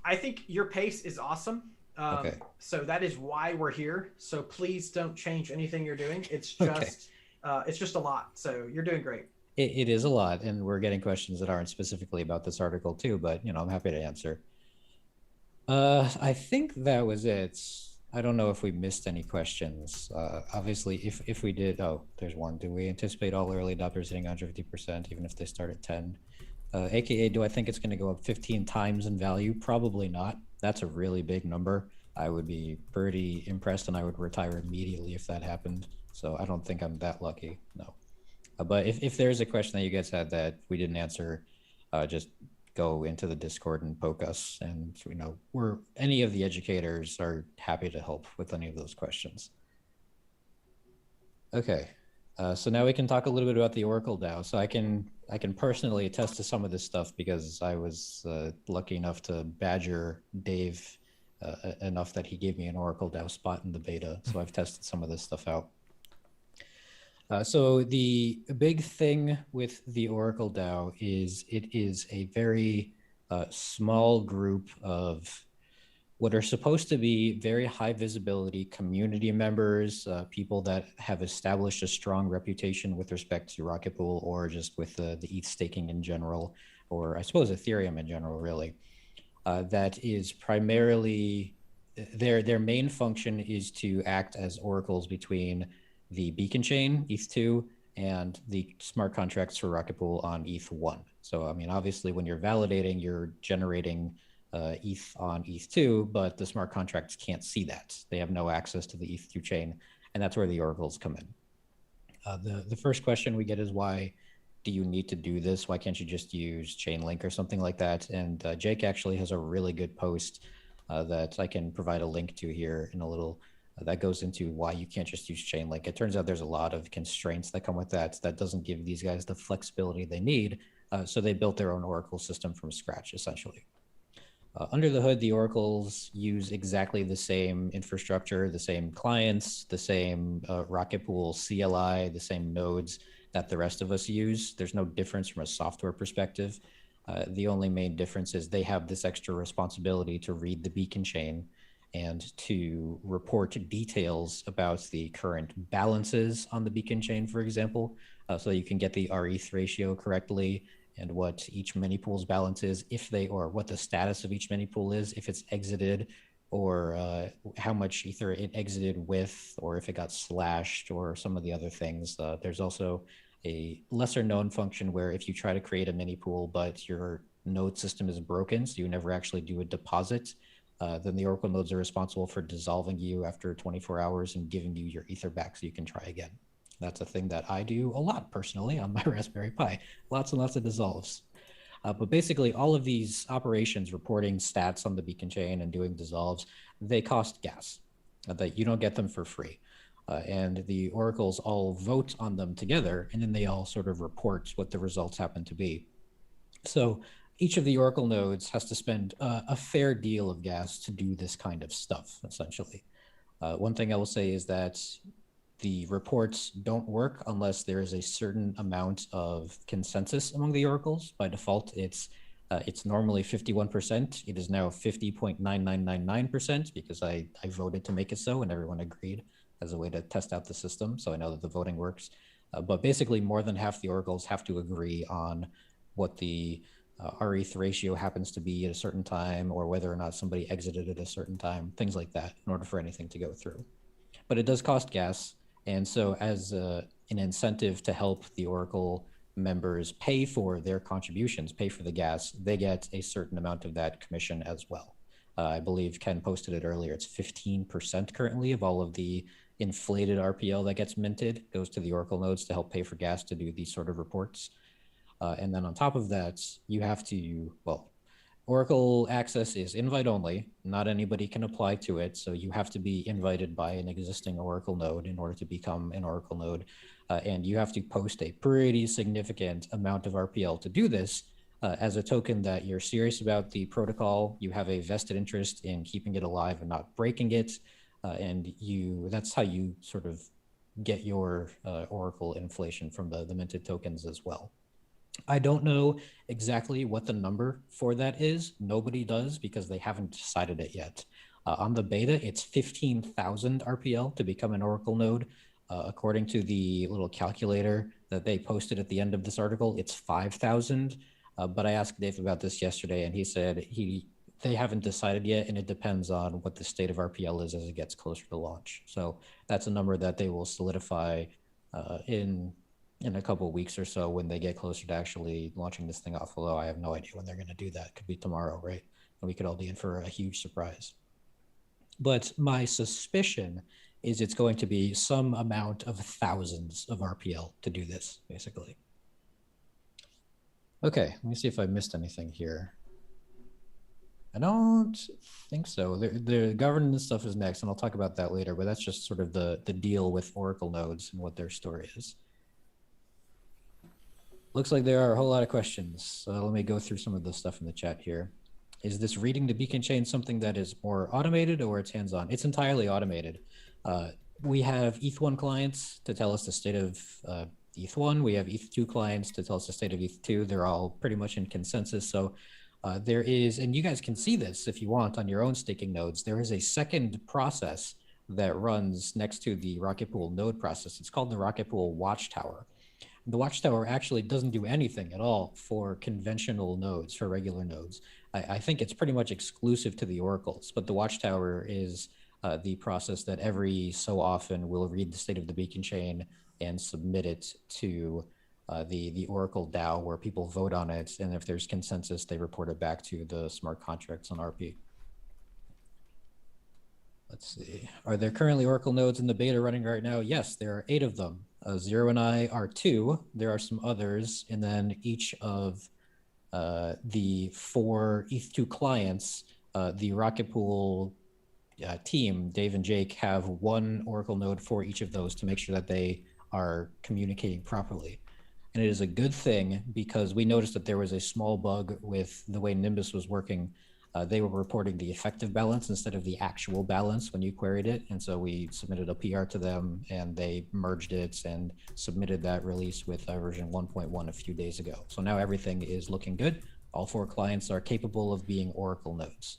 I think your pace is awesome. Okay. So that is why we're here. So please don't change anything you're doing. It's just it's just a lot. So you're doing great. It is a lot, and we're getting questions that aren't specifically about this article too, but I'm happy to answer. I think that was it. I don't know if we missed any questions. Obviously, if we did, there's one. Do we anticipate all early adopters hitting 150%, even if they start at 10? AKA, do I think it's going to go up 15 times in value? Probably not. That's a really big number. I would be pretty impressed, and I would retire immediately if that happened. So I don't think I'm that lucky. No. But if there's a question that you guys had that we didn't answer, just go into the Discord and poke us, and any of the educators are happy to help with any of those questions. Okay, so now we can talk a little bit about the Oracle DAO. So I can personally attest to some of this stuff because I was lucky enough to badger Dave enough that he gave me an Oracle DAO spot in the beta. So I've tested some of this stuff out. So the big thing with the Oracle DAO is it is a very small group of what are supposed to be very high visibility community members, people that have established a strong reputation with respect to Rocketpool or just with the ETH staking in general, or I suppose Ethereum in general, really. That is primarily, their main function is to act as oracles between the beacon chain, ETH2, and the smart contracts for Rocketpool on ETH1. So, I mean, obviously, when you're validating, you're generating ETH on ETH2, but the smart contracts can't see that. They have no access to the ETH2 chain, and that's where the oracles come in. The first question we get is, why do you need to do this? Why can't you just use Chainlink or something like that? And Jake actually has a really good post that I can provide a link to here in a little that goes into why you can't just use Chainlink. It turns out there's a lot of constraints that come with that doesn't give these guys the flexibility they need. So they built their own Oracle system from scratch, essentially. Under the hood, the oracles use exactly the same infrastructure, the same clients, the same Rocketpool CLI, the same nodes that the rest of us use. There's no difference from a software perspective. The only main difference is they have this extra responsibility to read the beacon chain and to report details about the current balances on the beacon chain, for example, so you can get the RETH ratio correctly and what each mini pool's balance is, or what the status of each mini pool is, if it's exited, or how much ether it exited with, or if it got slashed, or some of the other things. There's also a lesser known function where if you try to create a mini pool, but your node system is broken, so you never actually do a deposit, then the Oracle nodes are responsible for dissolving you after 24 hours and giving you your ether back so you can try again. That's a thing that I do a lot personally on my Raspberry Pi. Lots and lots of dissolves. But basically all of these operations, reporting stats on the beacon chain and doing dissolves, they cost gas. That you don't get them for free. And the oracles all vote on them together, and then they all sort of report what the results happen to be. So each of the Oracle nodes has to spend a fair deal of gas to do this kind of stuff, essentially. One thing I will say is that the reports don't work unless there is a certain amount of consensus among the oracles. By default, it's normally 51%. It is now 50.9999% because I voted to make it so, and everyone agreed as a way to test out the system. So I know that the voting works. But basically, more than half the oracles have to agree on what the RETH ratio happens to be at a certain time, or whether or not somebody exited at a certain time, things like that, in order for anything to go through. But it does cost gas. And so as an incentive to help the Oracle members pay for their contributions, pay for the gas, they get a certain amount of that commission as well. I believe Ken posted it earlier. It's 15% currently of all of the inflated RPL that gets minted goes to the Oracle nodes to help pay for gas to do these sort of reports. And then on top of that, you have to, well, Oracle access is invite only. Not anybody can apply to it. So you have to be invited by an existing Oracle node in order to become an Oracle node. And you have to post a pretty significant amount of RPL to do this as a token that you're serious about the protocol. You have a vested interest in keeping it alive and not breaking it. And that's how you sort of get your Oracle inflation from the minted tokens as well. I don't know exactly what the number for that is. Nobody does because they haven't decided it yet. On the beta, it's 15,000 RPL to become an Oracle node. According to the little calculator that they posted at the end of this article, it's 5,000. But I asked Dave about this yesterday, and he said they haven't decided yet, and it depends on what the state of RPL is as it gets closer to launch. So that's a number that they will solidify in a couple of weeks or so when they get closer to actually launching this thing off. Although I have no idea when they're going to do that. Could be tomorrow, right? And we could all be in for a huge surprise. But my suspicion is it's going to be some amount of thousands of RPL to do this, basically. Okay, let me see if I missed anything here. I don't think so. The governance stuff is next, and I'll talk about that later, but that's just sort of the deal with Oracle nodes and what their story is. Looks like there are a whole lot of questions. So let me go through some of the stuff in the chat here. Is this reading the beacon chain something that is more automated or it's hands-on? It's entirely automated. We have ETH1 clients to tell us the state of ETH1. We have ETH2 clients to tell us the state of ETH2. They're all pretty much in consensus. So there is, and you guys can see this if you want on your own staking nodes, there is a second process that runs next to the Rocketpool node process. It's called the Rocketpool Watchtower. The Watchtower actually doesn't do anything at all for conventional nodes, for regular nodes. I think it's pretty much exclusive to the oracles, but the Watchtower is the process that every so often will read the state of the beacon chain and submit it to the Oracle DAO, where people vote on it, and if there's consensus, they report it back to the smart contracts on RP. Let's see. Are there currently Oracle nodes in the beta running right now? Yes, there are 8 of them. Zero and I are 2. There are some others, and then each of the 4 ETH2 clients, the Rocketpool team, Dave and Jake, have 1 Oracle node for each of those to make sure that they are communicating properly. And it is a good thing because we noticed that there was a small bug with the way Nimbus was working. They were reporting the effective balance instead of the actual balance when you queried it. And so we submitted a PR to them and they merged it and submitted that release with version 1.1 a few days ago. So now everything is looking good. All 4 clients are capable of being Oracle nodes.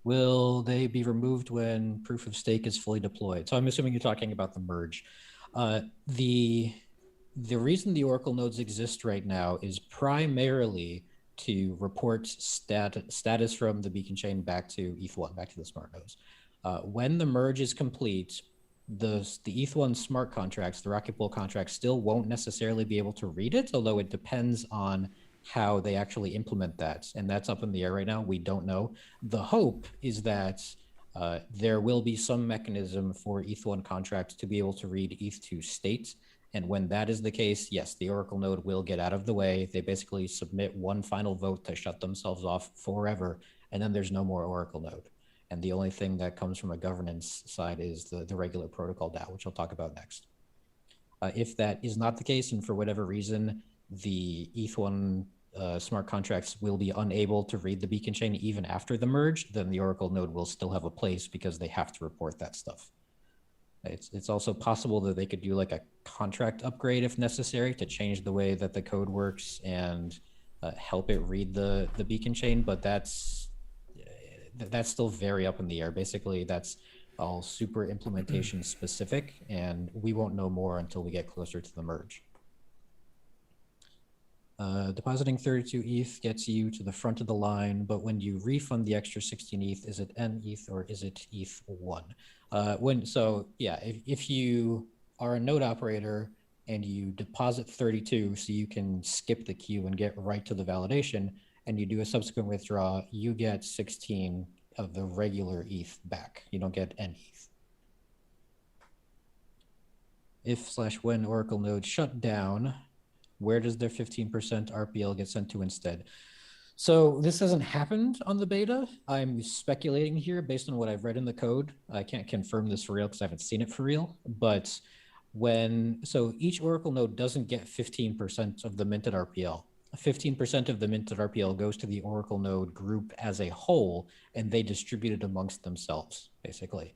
Will they be removed when proof of stake is fully deployed? So I'm assuming you're talking about the merge. The reason the Oracle nodes exist right now is primarily to report status from the beacon chain back to ETH1, back to the smart nodes. When the merge is complete, the ETH1 smart contracts, the Rocketpool contracts, still won't necessarily be able to read it, although it depends on how they actually implement that. And that's up in the air right now. We don't know. The hope is that there will be some mechanism for ETH1 contracts to be able to read ETH2 state. And when that is the case, yes, the Oracle node will get out of the way. They basically submit one final vote to shut themselves off forever, and then there's no more Oracle node. And the only thing that comes from a governance side is the regular protocol DAO, which I'll talk about next. If that is not the case, and for whatever reason, the ETH1 smart contracts will be unable to read the beacon chain even after the merge, then the Oracle node will still have a place because they have to report that stuff. It's also possible that they could do like a contract upgrade if necessary to change the way that the code works and help it read the beacon chain, but that's still very up in the air. Basically, that's all super implementation specific, and we won't know more until we get closer to the merge. Depositing 32 ETH gets you to the front of the line, but when you refund the extra 16 ETH, is it N ETH or is it ETH1? If you are a node operator and you deposit 32 so you can skip the queue and get right to the validation, and you do a subsequent withdraw, you get 16 of the regular ETH back. You don't get N ETH. If/when Oracle node shut down, where does their 15% RPL get sent to instead? So this hasn't happened on the beta. I'm speculating here based on what I've read in the code. I can't confirm this for real because I haven't seen it for real. But so each Oracle node doesn't get 15% of the minted RPL. 15% of the minted RPL goes to the Oracle node group as a whole, and they distribute it amongst themselves, basically.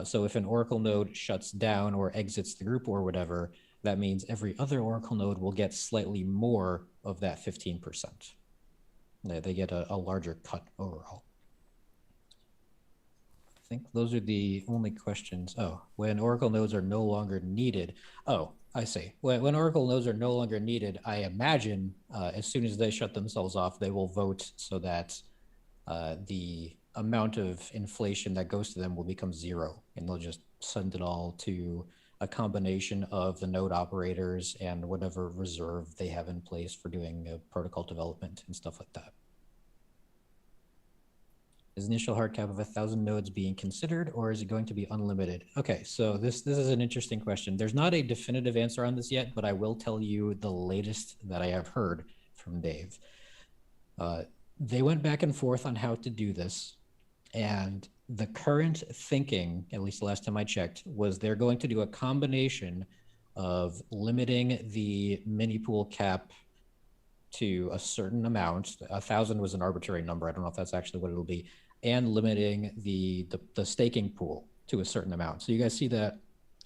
So if an Oracle node shuts down or exits the group or whatever, that means every other Oracle node will get slightly more of that 15%. They get a larger cut overall. I think those are the only questions. Oh, when Oracle nodes are no longer needed. Oh, I see. When Oracle nodes are no longer needed, I imagine as soon as they shut themselves off, they will vote so that the amount of inflation that goes to them will become zero, and they'll just send it all to a combination of the node operators and whatever reserve they have in place for doing protocol development and stuff like that. Is initial hard cap of 1,000 nodes being considered, or is it going to be unlimited? Okay, so this is an interesting question. There's not a definitive answer on this yet, but I will tell you the latest that I have heard from Dave. They went back and forth on how to do this, and the current thinking, at least the last time I checked, was they're going to do a combination of limiting the mini pool cap to a certain amount. 1,000 was an arbitrary number. I don't know if that's actually what it'll be, and limiting the staking pool to a certain amount. So you guys see that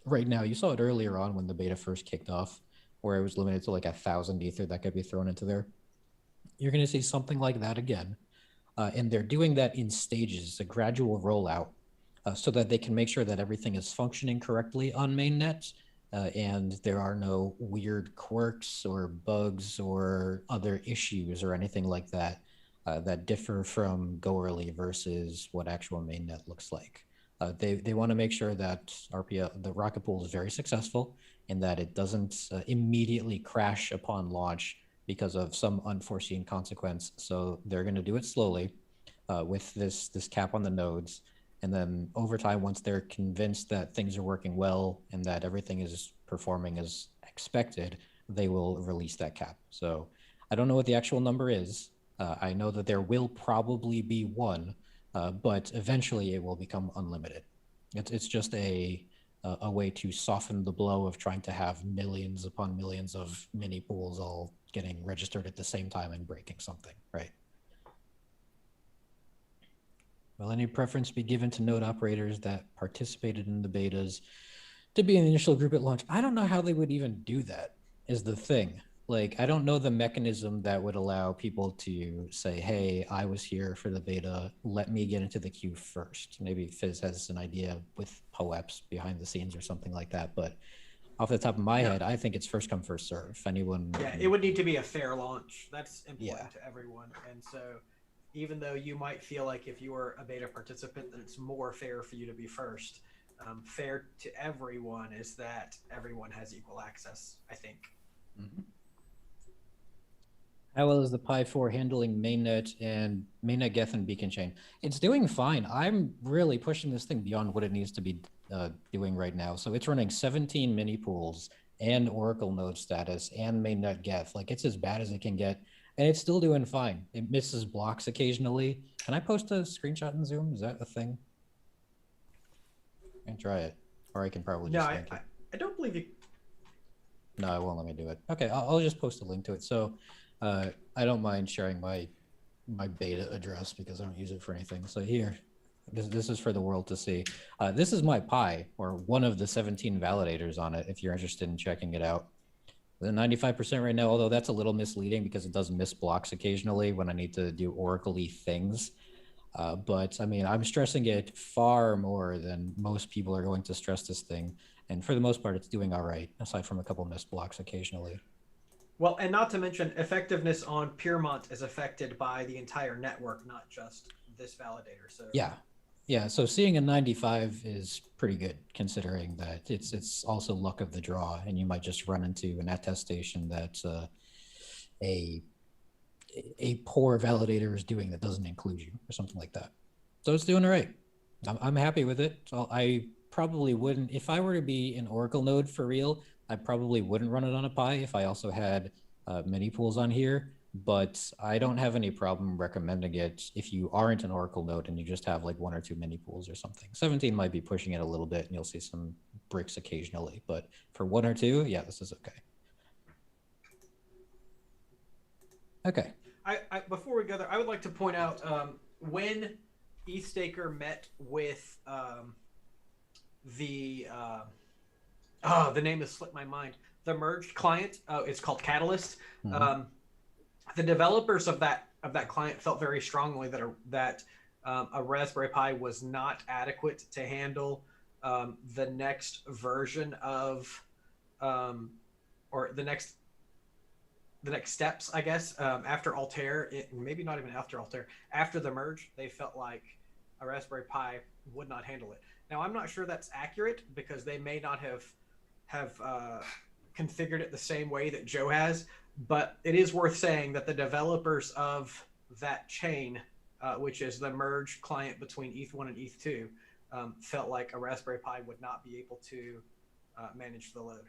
right now. You saw it earlier on when the beta first kicked off, where it was limited to like 1,000 ether that could be thrown into there. You're going to see something like that again. And they're doing that in stages, a gradual rollout, so that they can make sure that everything is functioning correctly on mainnet, and there are no weird quirks or bugs or other issues or anything like that that differ from go early versus what actual mainnet looks like. They want to make sure that the Rocketpool is very successful and that it doesn't immediately crash upon launch because of some unforeseen consequence. So they're going to do it slowly with this cap on the nodes. And then over time, once they're convinced that things are working well and that everything is performing as expected, they will release that cap. So I don't know what the actual number is. I know that there will probably be one, but eventually it will become unlimited. It's just a way to soften the blow of trying to have millions upon millions of mini pools all getting registered at the same time and breaking something, right? Will any preference be given to node operators that participated in the betas to be in the initial group at launch? I don't know how they would even do that, is the thing. Like, I don't know the mechanism that would allow people to say, hey, I was here for the beta, let me get into the queue first. Maybe Fizz has an idea with Poeps behind the scenes or something like that, but off the top of my head, I think it's first come, first serve. Anyone? Yeah, it would need to be a fair launch. That's important to everyone. And so even though you might feel like if you were a beta participant that it's more fair for you to be first, fair to everyone is that everyone has equal access, I think. Mm-hmm. How well is the Pi 4 handling mainnet and mainnet Geth and beacon chain? It's doing fine. I'm really pushing this thing beyond what it needs to be doing right now. So it's running 17 mini pools and Oracle node status and mainnet Geth. Like, it's as bad as it can get, and it's still doing fine. It misses blocks occasionally. Can I post a screenshot in Zoom? Is that a thing? I can try it, or I can probably just link it. I don't believe you. No, it won't let me do it. Okay, I'll just post a link to it. So I don't mind sharing my beta address because I don't use it for anything. So here, this is for the world to see. This is my Pi, or one of the 17 validators on it, if you're interested in checking it out. The 95% right now, although that's a little misleading because it does miss blocks occasionally when I need to do Oracle-y things. But I mean, I'm stressing it far more than most people are going to stress this thing. And for the most part, it's doing all right, aside from a couple missed blocks occasionally. Well, and not to mention, effectiveness on Piermont is affected by the entire network, not just this validator. So yeah. So seeing a 95 is pretty good, considering that it's also luck of the draw, and you might just run into an attestation that a poor validator is doing that doesn't include you, or something like that. So it's doing all right. I'm happy with it. So I probably wouldn't, if I were to be an Oracle node for real, I probably wouldn't run it on a Pi if I also had mini pools on here, but I don't have any problem recommending it if you aren't an Oracle node and you just have like 1 or 2 mini pools or something. 17 might be pushing it a little bit and you'll see some bricks occasionally, but for 1 or 2, yeah, this is okay. Okay. Before we go there, I would like to point out when ETHStaker met with the name has slipped my mind. The merged client, it's called Catalyst. Mm-hmm. The developers of that client felt very strongly that a Raspberry Pi was not adequate to handle the next version of or the next steps, I guess, after Altair, maybe not even after Altair, after the merge, they felt like a Raspberry Pi would not handle it. Now, I'm not sure that's accurate because they may not have configured it the same way that Joe has, but it is worth saying that the developers of that chain, which is the merge client between ETH1 and ETH2, felt like a Raspberry Pi would not be able to manage the load.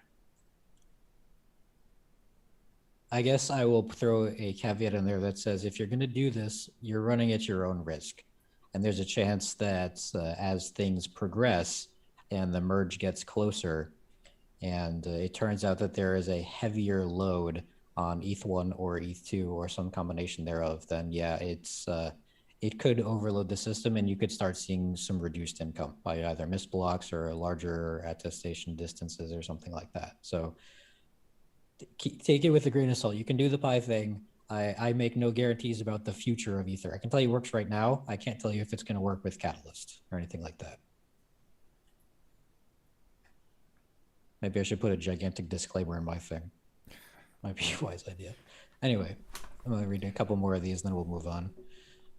I guess I will throw a caveat in there that says if you're going to do this, you're running at your own risk. And there's a chance that as things progress and the merge gets closer, and it turns out that there is a heavier load on ETH1 or ETH2 or some combination thereof, then yeah, it could overload the system and you could start seeing some reduced income by either missed blocks or larger attestation distances or something like that. So take it with a grain of salt. You can do the Pi thing. I make no guarantees about the future of Ether. I can tell you it works right now. I can't tell you if it's going to work with Catalyst or anything like that. Maybe I should put a gigantic disclaimer in my thing. Might be a wise idea. Anyway, I'm going to read a couple more of these, then we'll move on.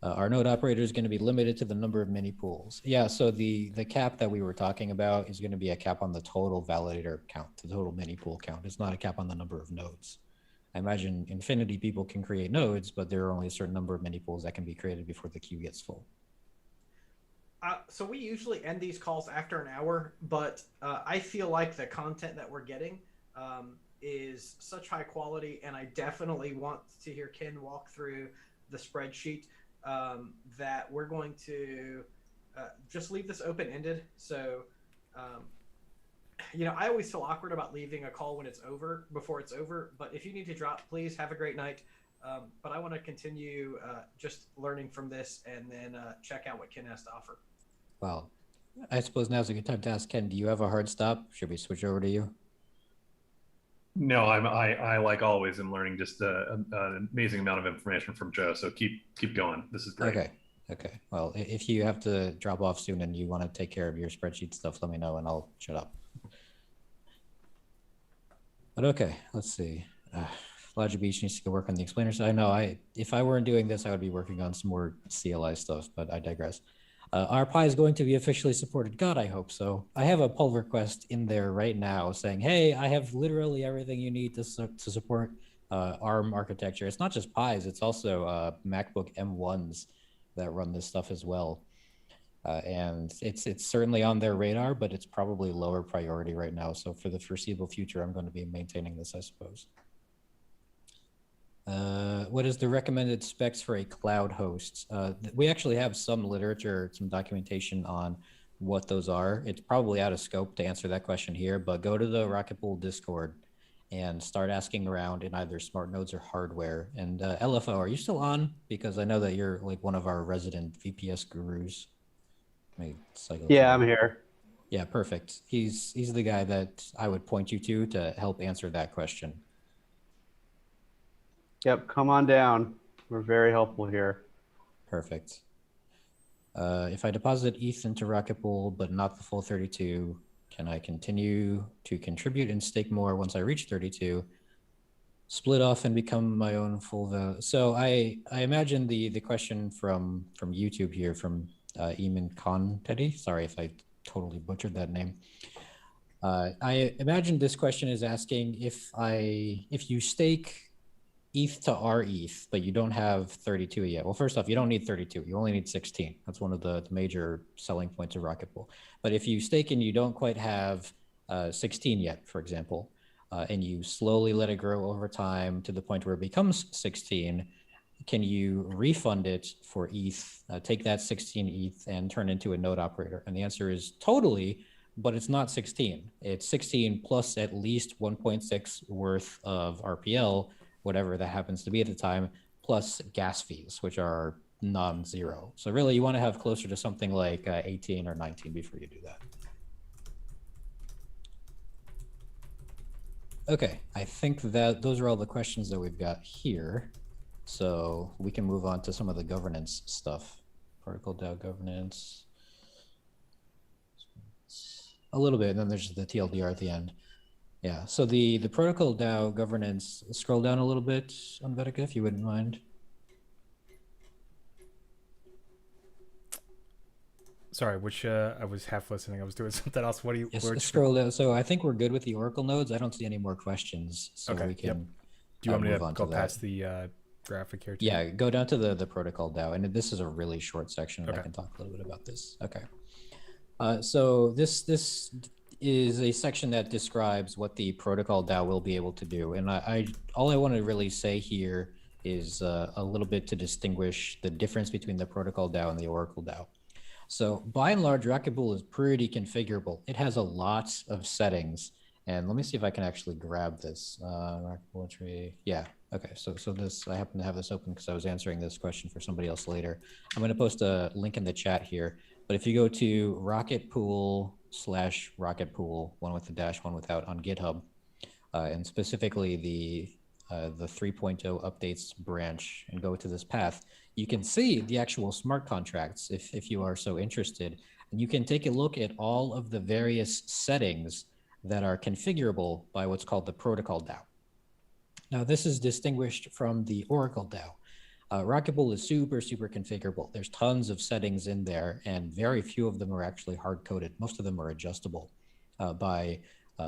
Our node operator is going to be limited to the number of mini pools. Yeah, so the cap that we were talking about is going to be a cap on the total validator count, the total mini pool count. It's not a cap on the number of nodes. I imagine infinity people can create nodes, but there are only a certain number of mini pools that can be created before the queue gets full. So we usually end these calls after an hour, but I feel like the content that we're getting is such high quality, and I definitely want to hear Ken walk through the spreadsheet. That we're going to just leave this open-ended. So, I always feel awkward about leaving a call when it's over, before it's over. But if you need to drop, please have a great night. But I want to continue just learning from this and then check out what Ken has to offer. Well, I suppose now's a good time to ask Ken, do you have a hard stop? Should we switch over to you? No, I like always am learning just an amazing amount of information from Joe. So keep going. This is great. Okay. Well, if you have to drop off soon and you want to take care of your spreadsheet stuff, let me know and I'll shut up. But okay, let's see. Elijah Beach needs to go work on the explainer side. I know if I weren't doing this, I would be working on some more CLI stuff, but I digress. Our Pi is going to be officially supported. God, I hope so. I have a pull request in there right now saying, hey, I have literally everything you need to support ARM architecture. It's not just Pis, it's also MacBook M1s that run this stuff as well. And it's certainly on their radar, but it's probably lower priority right now. So for the foreseeable future, I'm going to be maintaining this, I suppose. What is the recommended specs for a cloud host? We actually have some literature, some documentation on what those are. It's probably out of scope to answer that question here, but go to the Rocketpool Discord and start asking around in either smart nodes or hardware. And LFO, are you still on? Because I know that you're like one of our resident VPS gurus. Yeah, I'm here. Yeah, perfect. He's the guy that I would point you to help answer that question. Yep, come on down. We're very helpful here. Perfect. If I deposit ETH into Rocketpool, but not the full 32, can I continue to contribute and stake more once I reach 32, split off and become my own full value? So I imagine the question from YouTube here, from Eamon Contedi. Sorry if I totally butchered that name. I imagine this question is asking if you stake ETH to RETH, but you don't have 32 yet. Well, first off, you don't need 32. You only need 16. That's one of the major selling points of Rocketpool. But if you stake and you don't quite have 16 yet, for example, and you slowly let it grow over time to the point where it becomes 16, can you refund it for ETH, take that 16 ETH and turn into a node operator? And the answer is totally, but it's not 16. It's 16 plus at least 1.6 worth of RPL, whatever that happens to be at the time, plus gas fees, which are non-zero. So really you want to have closer to something like 18 or 19 before you do that. Okay, I think that those are all the questions that we've got here. So we can move on to some of the governance stuff. Protocol DAO governance. A little bit, and then there's the TLDR at the end. Yeah, so the protocol DAO governance, scroll down a little bit, Anvetica, if you wouldn't mind. Sorry, which I was half listening. I was doing something else. What do you? Yes, scroll down. So I think we're good with the Oracle nodes. I don't see any more questions, so okay, we can. Yep. Do you want me to go past the graphic here too? Yeah, go down to the protocol DAO, and this is a really short section, and okay. I can talk a little bit about this. Okay. So this is a section that describes what the protocol DAO will be able to do, and all I want to really say here is a little bit to distinguish the difference between the protocol DAO and the Oracle DAO. So by and large, Rocketpool is pretty configurable. It has a lot of settings, and let me see if I can actually grab this. Rocketpool tree, yeah. Okay, so this, I happen to have this open because I was answering this question for somebody else later. I'm going to post a link in the chat here, but if you go to Rocketpool/Rocketpool, one with the dash, one without, on GitHub, and specifically the 3.0 updates branch, and go to this path, you can see the actual smart contracts if you are so interested, and you can take a look at all of the various settings that are configurable by what's called the protocol DAO. Now, this is distinguished from the Oracle DAO. Rocketpool is super configurable. There's tons of settings in there, and very few of them are actually hard-coded. Most of them are adjustable by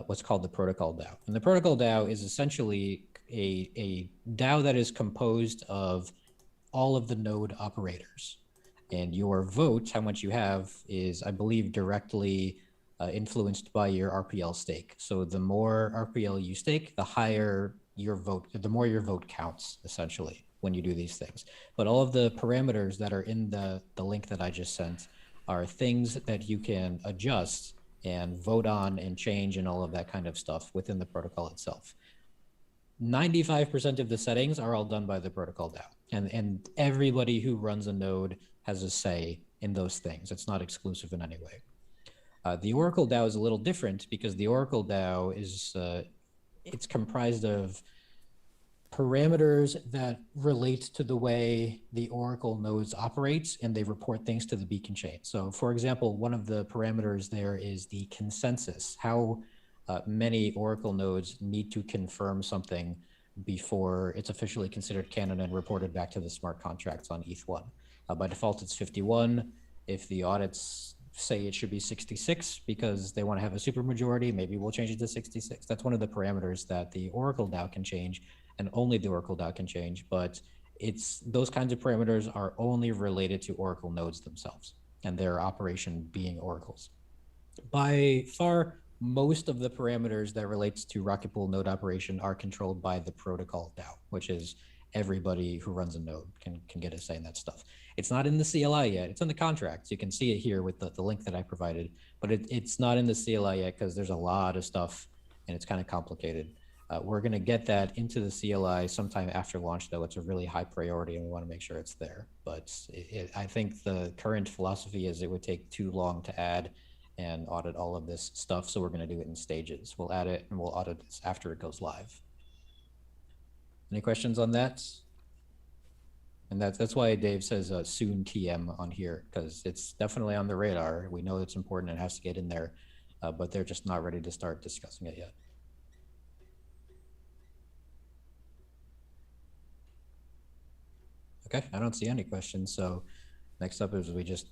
what's called the protocol DAO. And the protocol DAO is essentially a DAO that is composed of all of the node operators. And your vote, how much you have, is, I believe, directly influenced by your RPL stake. So the more RPL you stake, the higher your vote, the more your vote counts, essentially, when you do these things. But all of the parameters that are in the link that I just sent are things that you can adjust and vote on and change and all of that kind of stuff within the protocol itself. 95% of the settings are all done by the protocol DAO, and everybody who runs a node has a say in those things. It's not exclusive in any way. The Oracle DAO is a little different because the Oracle DAO is it's comprised of parameters that relate to the way the Oracle nodes operate, and they report things to the beacon chain. So for example, one of the parameters there is the consensus, how many Oracle nodes need to confirm something before it's officially considered canon and reported back to the smart contracts on ETH1. By default, it's 51. If the audits say it should be 66 because they want to have a supermajority, maybe we'll change it to 66. That's one of the parameters that the Oracle DAO can change, and only the Oracle DAO can change, but it's those kinds of parameters are only related to Oracle nodes themselves and their operation being Oracles. By far, most of the parameters that relates to Rocketpool node operation are controlled by the protocol DAO, which is everybody who runs a node can get a say in that stuff. It's not in the CLI yet. It's in the contracts. You can see it here with the link that I provided, but it's not in the CLI yet because there's a lot of stuff and it's kind of complicated. We're going to get that into the CLI sometime after launch, though. It's a really high priority and we want to make sure it's there. But I think the current philosophy is it would take too long to add and audit all of this stuff. So we're going to do it in stages. We'll add it and we'll audit this after it goes live. Any questions on that? And that's why Dave says soon TM on here, because it's definitely on the radar. We know it's important and it has to get in there, but they're just not ready to start discussing it yet. Okay, I don't see any questions. So next up is we just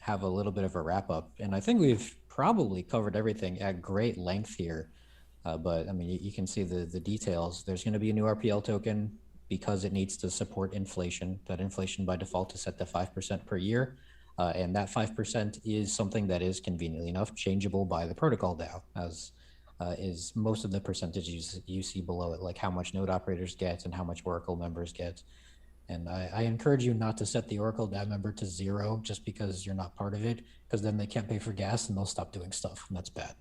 have a little bit of a wrap up. And I think we've probably covered everything at great length here. But I mean, you can see the details. There's going to be a new RPL token because it needs to support inflation. That inflation by default is set to 5% per year. And that 5% is something that is conveniently enough changeable by the protocol DAO, as is most of the percentages you see below it, like how much node operators get and how much Oracle members get. And I encourage you not to set the Oracle DAO member to 0 just because you're not part of it, because then they can't pay for gas and they'll stop doing stuff, and that's bad.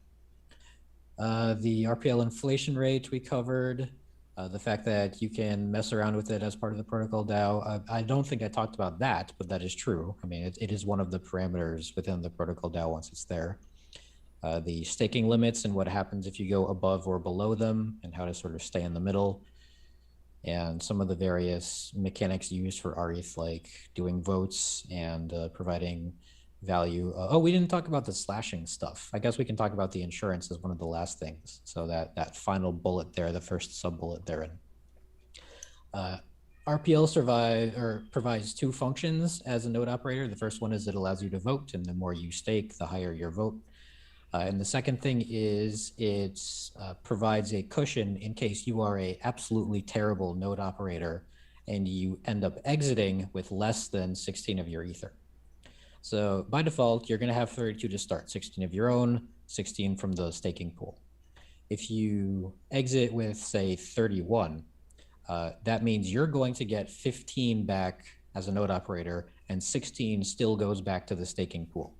The RPL inflation rate we covered, the fact that you can mess around with it as part of the protocol DAO. I don't think I talked about that, but that is true. I mean, it is one of the parameters within the protocol DAO once it's there. The staking limits and what happens if you go above or below them and how to sort of stay in the middle. And some of the various mechanics used for RETH, like doing votes and providing value. Oh, we didn't talk about the slashing stuff. I guess we can talk about the insurance as one of the last things. So that final bullet there, the first sub bullet therein. RPL provides 2 functions as a node operator. The first one is it allows you to vote, and the more you stake, the higher your vote. And the second thing is it provides a cushion in case you are a absolutely terrible node operator and you end up exiting with less than 16 of your ether. So by default, you're going to have 32 to start, 16 of your own, 16 from the staking pool. If you exit with, say, 31, that means you're going to get 15 back as a node operator, and 16 still goes back to the staking pool.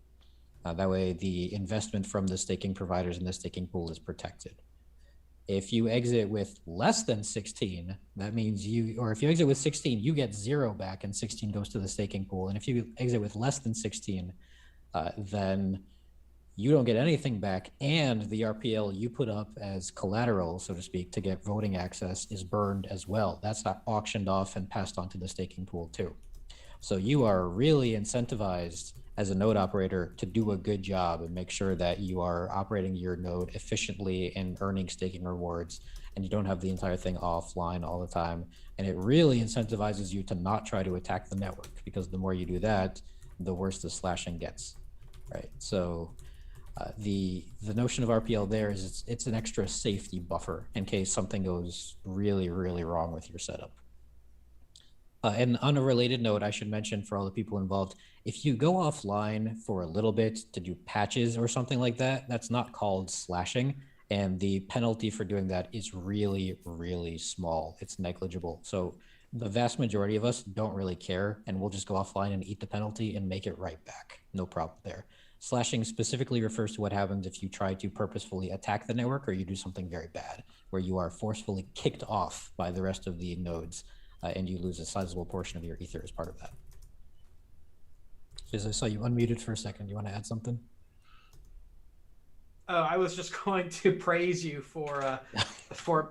That way, the investment from the staking providers in the staking pool is protected. If you exit with less than 16, that means if you exit with 16, you get 0 back and 16 goes to the staking pool. And if you exit with less than 16, then you don't get anything back. And the RPL you put up as collateral, so to speak, to get voting access is burned as well. That's not auctioned off and passed on to the staking pool too. So you are really incentivized as a node operator to do a good job and make sure that you are operating your node efficiently and earning staking rewards, and you don't have the entire thing offline all the time. And it really incentivizes you to not try to attack the network, because the more you do that, the worse the slashing gets, right? So the notion of RPL there is it's an extra safety buffer in case something goes really, really wrong with your setup. And on a related note, I should mention for all the people involved, if you go offline for a little bit to do patches or something like that, that's not called slashing. And the penalty for doing that is really, really small. It's negligible. So the vast majority of us don't really care, and we'll just go offline and eat the penalty and make it right back. No problem there. Slashing specifically refers to what happens if you try to purposefully attack the network or you do something very bad, where you are forcefully kicked off by the rest of the nodes. And you lose a sizable portion of your ether as part of that. Fizz, I saw you unmuted for a second. You want to add something? Oh, I was just going to praise you for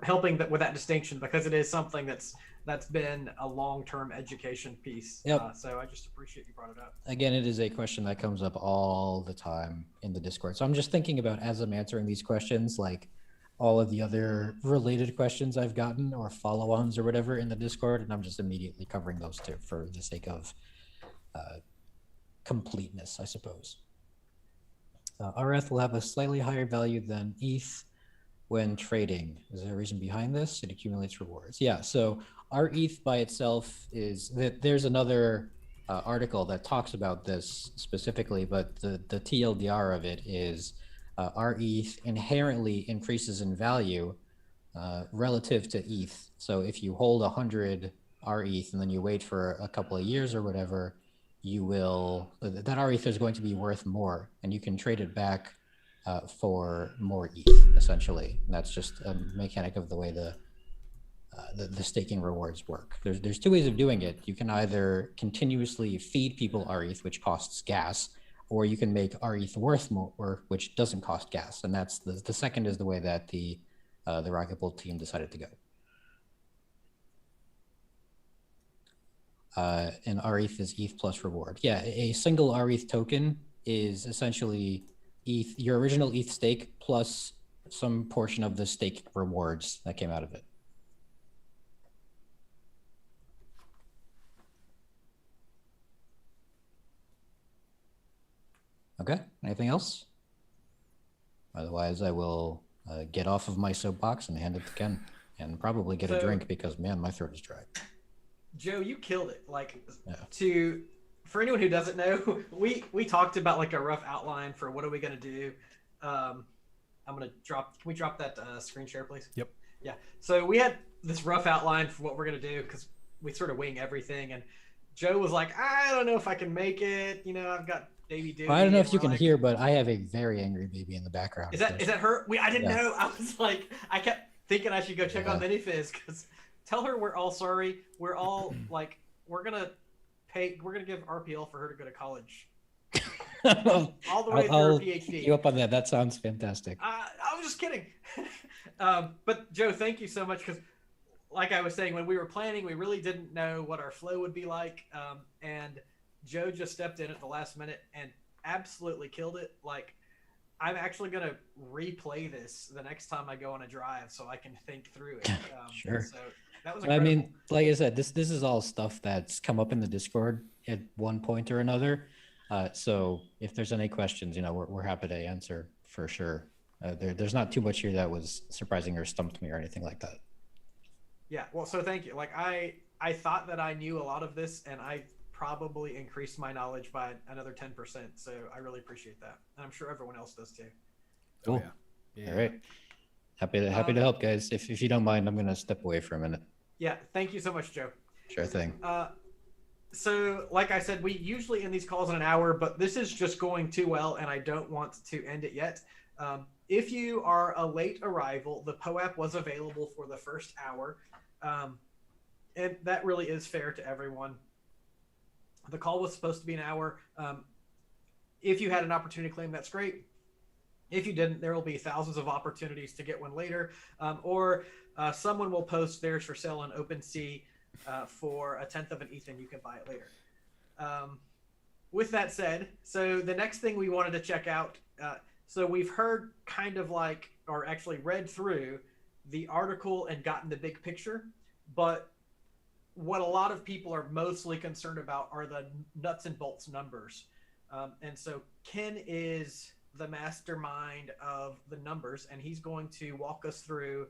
helping with that distinction, because it is something that's been a long-term education piece. Yep. So I just appreciate you brought it up. Again, it is a question that comes up all the time in the Discord. So I'm just thinking about, as I'm answering these questions, like all of the other related questions I've gotten or follow-ons or whatever in the Discord, and I'm just immediately covering those too for the sake of completeness, I suppose. RF will have a slightly higher value than ETH when trading. Is there a reason behind this? It accumulates rewards. Yeah, so our ETH by itself is that there's another article that talks about this specifically, but the TLDR of it is our ETH inherently increases in value relative to ETH. So if you hold 100 RETH and then you wait for a couple of years or whatever, that RETH is going to be worth more, and you can trade it back for more ETH, essentially. And that's just a mechanic of the way the staking rewards work. There's two ways of doing it. You can either continuously feed people RETH, which costs gas, or you can make RETH worth more, which doesn't cost gas. And that's the second is the way that the Rocketpool team decided to go. And RETH is ETH plus reward. Yeah, a single RETH token is essentially ETH, your original ETH stake plus some portion of the stake rewards that came out of it. Okay, anything else? Otherwise, I will get off of my soapbox and hand it to Ken and probably get a drink because, man, my throat is dry. Joe, you killed it. Like, yeah. For anyone who doesn't know, we talked about like a rough outline for what are we going to do. I'm going to can we drop that screen share, please? Yep. Yeah. So we had this rough outline for what we're going to do because we sort of wing everything. And Joe was like, I don't know if I can make it. You know, I've got baby duty. Well, I don't know if you can hear, but I have a very angry baby in the background. Is that her? I didn't know. I was like, I kept thinking I should go check on Minifizz because tell her we're all sorry. We're all like, we're going to give RPL for her to go to college. All the way through her PhD. You up on that? That sounds fantastic. I was just kidding. But Joe, thank you so much because, like I was saying, when we were planning, we really didn't know what our flow would be like, and Joe just stepped in at the last minute and absolutely killed it. Like, I'm actually gonna replay this the next time I go on a drive so I can think through it. Sure. So that was incredible. I mean, like I said, this is all stuff that's come up in the Discord at one point or another. So if there's any questions, you know, we're happy to answer for sure. There's not too much here that was surprising or stumped me or anything like that. Yeah, well, so thank you. Like I thought that I knew a lot of this, and I probably increased my knowledge by another 10%. So I really appreciate that, and I'm sure everyone else does too. Cool. Yeah. All right. Happy to help, guys. If you don't mind, I'm gonna step away for a minute. Yeah, thank you so much, Joe. Sure thing. So, like I said, we usually end these calls in an hour, but this is just going too well, and I don't want to end it yet. If you are a late arrival, the Poep was available for the first hour, and that really is fair to everyone. The call was supposed to be an hour. If you had an opportunity to claim, that's great. If you didn't, there will be thousands of opportunities to get one later, or someone will post theirs for sale on OpenSea for 1/10 of an ETH, and you can buy it later. With that said, so the next thing we wanted to check out, so we've heard kind of like, or actually read through the article and gotten the big picture, but what a lot of people are mostly concerned about are the nuts and bolts numbers. And so Ken is the mastermind of the numbers, and he's going to walk us through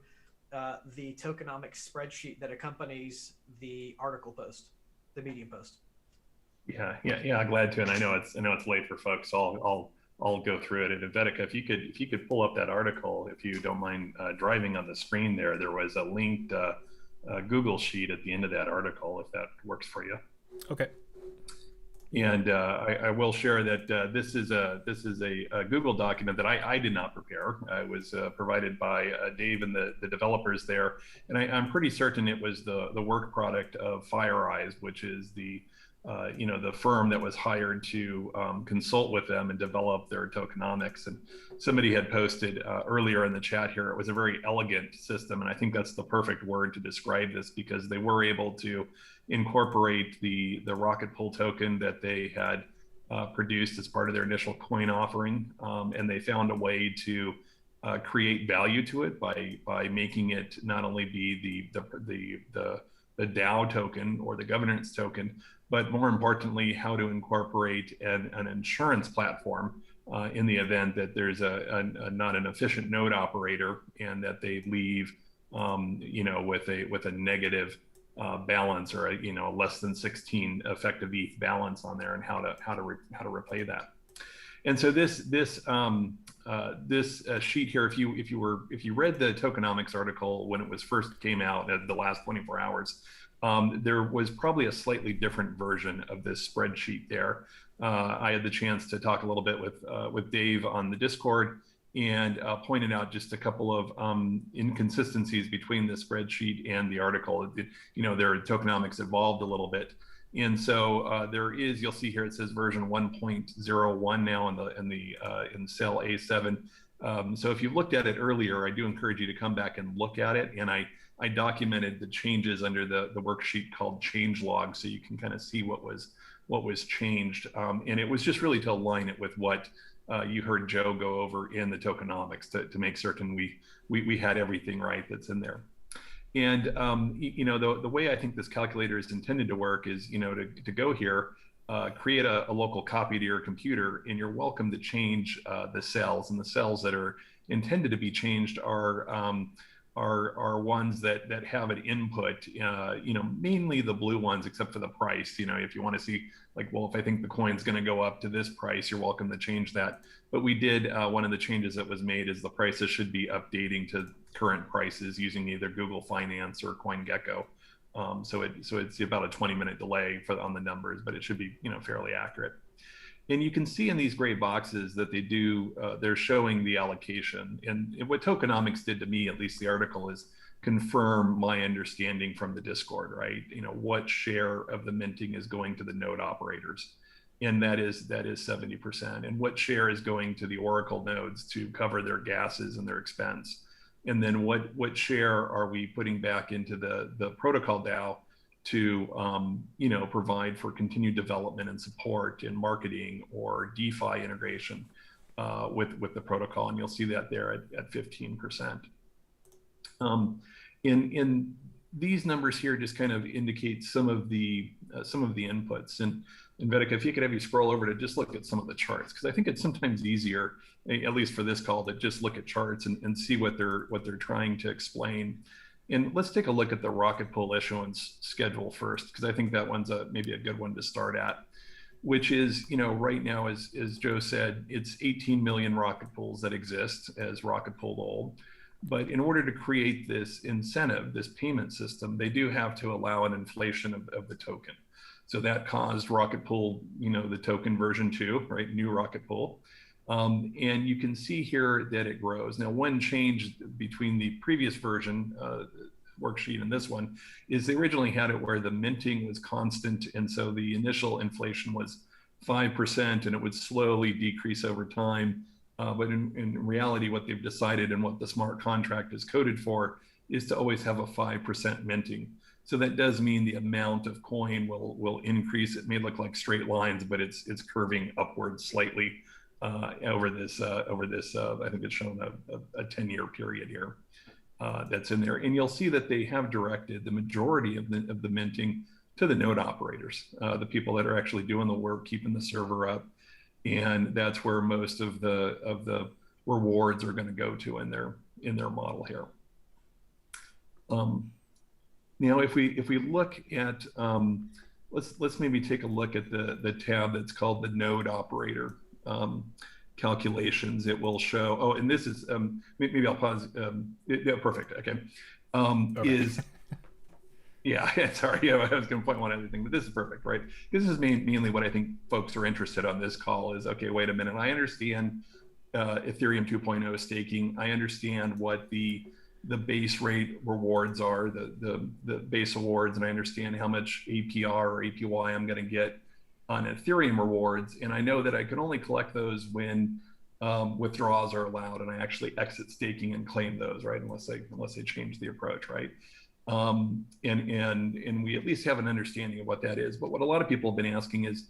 the tokenomics spreadsheet that accompanies the article post, the Medium post. Yeah. Glad to, and I know it's late for folks. So I'll go through it. And Vedika, if you could pull up that article, if you don't mind driving on the screen there. There was a linked Google sheet at the end of that article, if that works for you. Okay. And I will share that this is a Google document that I did not prepare. It was provided by Dave and the developers there, and I'm pretty certain it was the work product of FireEyes, which is the firm that was hired to consult with them and develop their tokenomics. And somebody had posted earlier in the chat here, it was a very elegant system, and I think that's the perfect word to describe this, because they were able to incorporate the Rocketpool token that they had produced as part of their initial coin offering, and they found a way to create value to it by making it not only be the DAO token or the governance token, but more importantly, how to incorporate an insurance platform in the event that there's not an efficient node operator, and that they leave with a negative balance, or a less than 16 effective ETH balance on there, and how to replay that. And so this sheet here, if you read the tokenomics article when it was first came out at the last 24 hours, there was probably a slightly different version of this spreadsheet there. I had the chance to talk a little bit with Dave on the Discord, and pointed out just a couple of inconsistencies between the spreadsheet and the article. Their tokenomics evolved a little bit. And so there is, you'll see here, it says version 1.01 now in cell A7. So if you looked at it earlier, I do encourage you to come back and look at it. And I documented the changes under the worksheet called change log, so you can kind of see what was changed. And it was just really to align it with what you heard Joe go over in the tokenomics to make certain we had everything right that's in there. And the way I think this calculator is intended to work is, to go here, create a local copy to your computer, and you're welcome to change the cells. And the cells that are intended to be changed are ones that have an input, mainly the blue ones, except for the price. If you want to see, like, well, if I think the coin's going to go up to this price, you're welcome to change that. But we did, one of the changes that was made is the prices should be updating to current prices using either Google Finance or CoinGecko. So it's about a 20-minute delay on the numbers, but it should be, fairly accurate. And you can see in these gray boxes that they're showing the allocation. And what Tokenomics did to me, at least the article, is confirm my understanding from the Discord, right? What share of the minting is going to the node operators. And that is 70%. And what share is going to the Oracle nodes to cover their gases and their expense. And then what share are we putting back into the protocol DAO to provide for continued development and support in marketing or DeFi integration with the protocol, and you'll see that there at 15%. In these numbers here just kind of indicate some of the inputs. And Vedika, if you could have you scroll over to just look at some of the charts, because I think it's sometimes easier, at least for this call, to just look at charts and see what they're trying to explain. And let's take a look at the Rocketpool issuance schedule first, because I think that one's maybe a good one to start at, which is, right now, as Joe said, it's 18 million rocket pools that exist as Rocketpool old. But in order to create this incentive, this payment system, they do have to allow an inflation of the token. So that caused Rocketpool, the token version 2, right, new Rocketpool. And you can see here that it grows. Now, one change between the previous version worksheet and this one is they originally had it where the minting was constant. And so the initial inflation was 5%, and it would slowly decrease over time. But in reality, what they've decided and what the smart contract is coded for is to always have a 5% minting. So that does mean the amount of coin will increase. It may look like straight lines, but it's curving upwards slightly over this. I think it's shown a 10-year period here that's in there. And you'll see that they have directed the majority of the minting to the node operators, the people that are actually doing the work, keeping the server up. And that's where most of the rewards are going to go to in their model here. Now, if we look at let's maybe take a look at the tab that's called the node operator calculations. It will show. Oh, and this is maybe I'll pause. Yeah, perfect. Okay. Okay. Yeah, sorry, I was going to point one other thing, but this is perfect, right? This is mainly what I think folks are interested on this call is, okay, wait a minute. I understand Ethereum 2.0 staking. I understand what the base rate rewards are, the base awards, and I understand how much APR or APY I'm going to get on Ethereum rewards. And I know that I can only collect those when withdrawals are allowed, and I actually exit staking and claim those, right? Unless they change the approach, right? And we at least have an understanding of what that is. But what a lot of people have been asking is,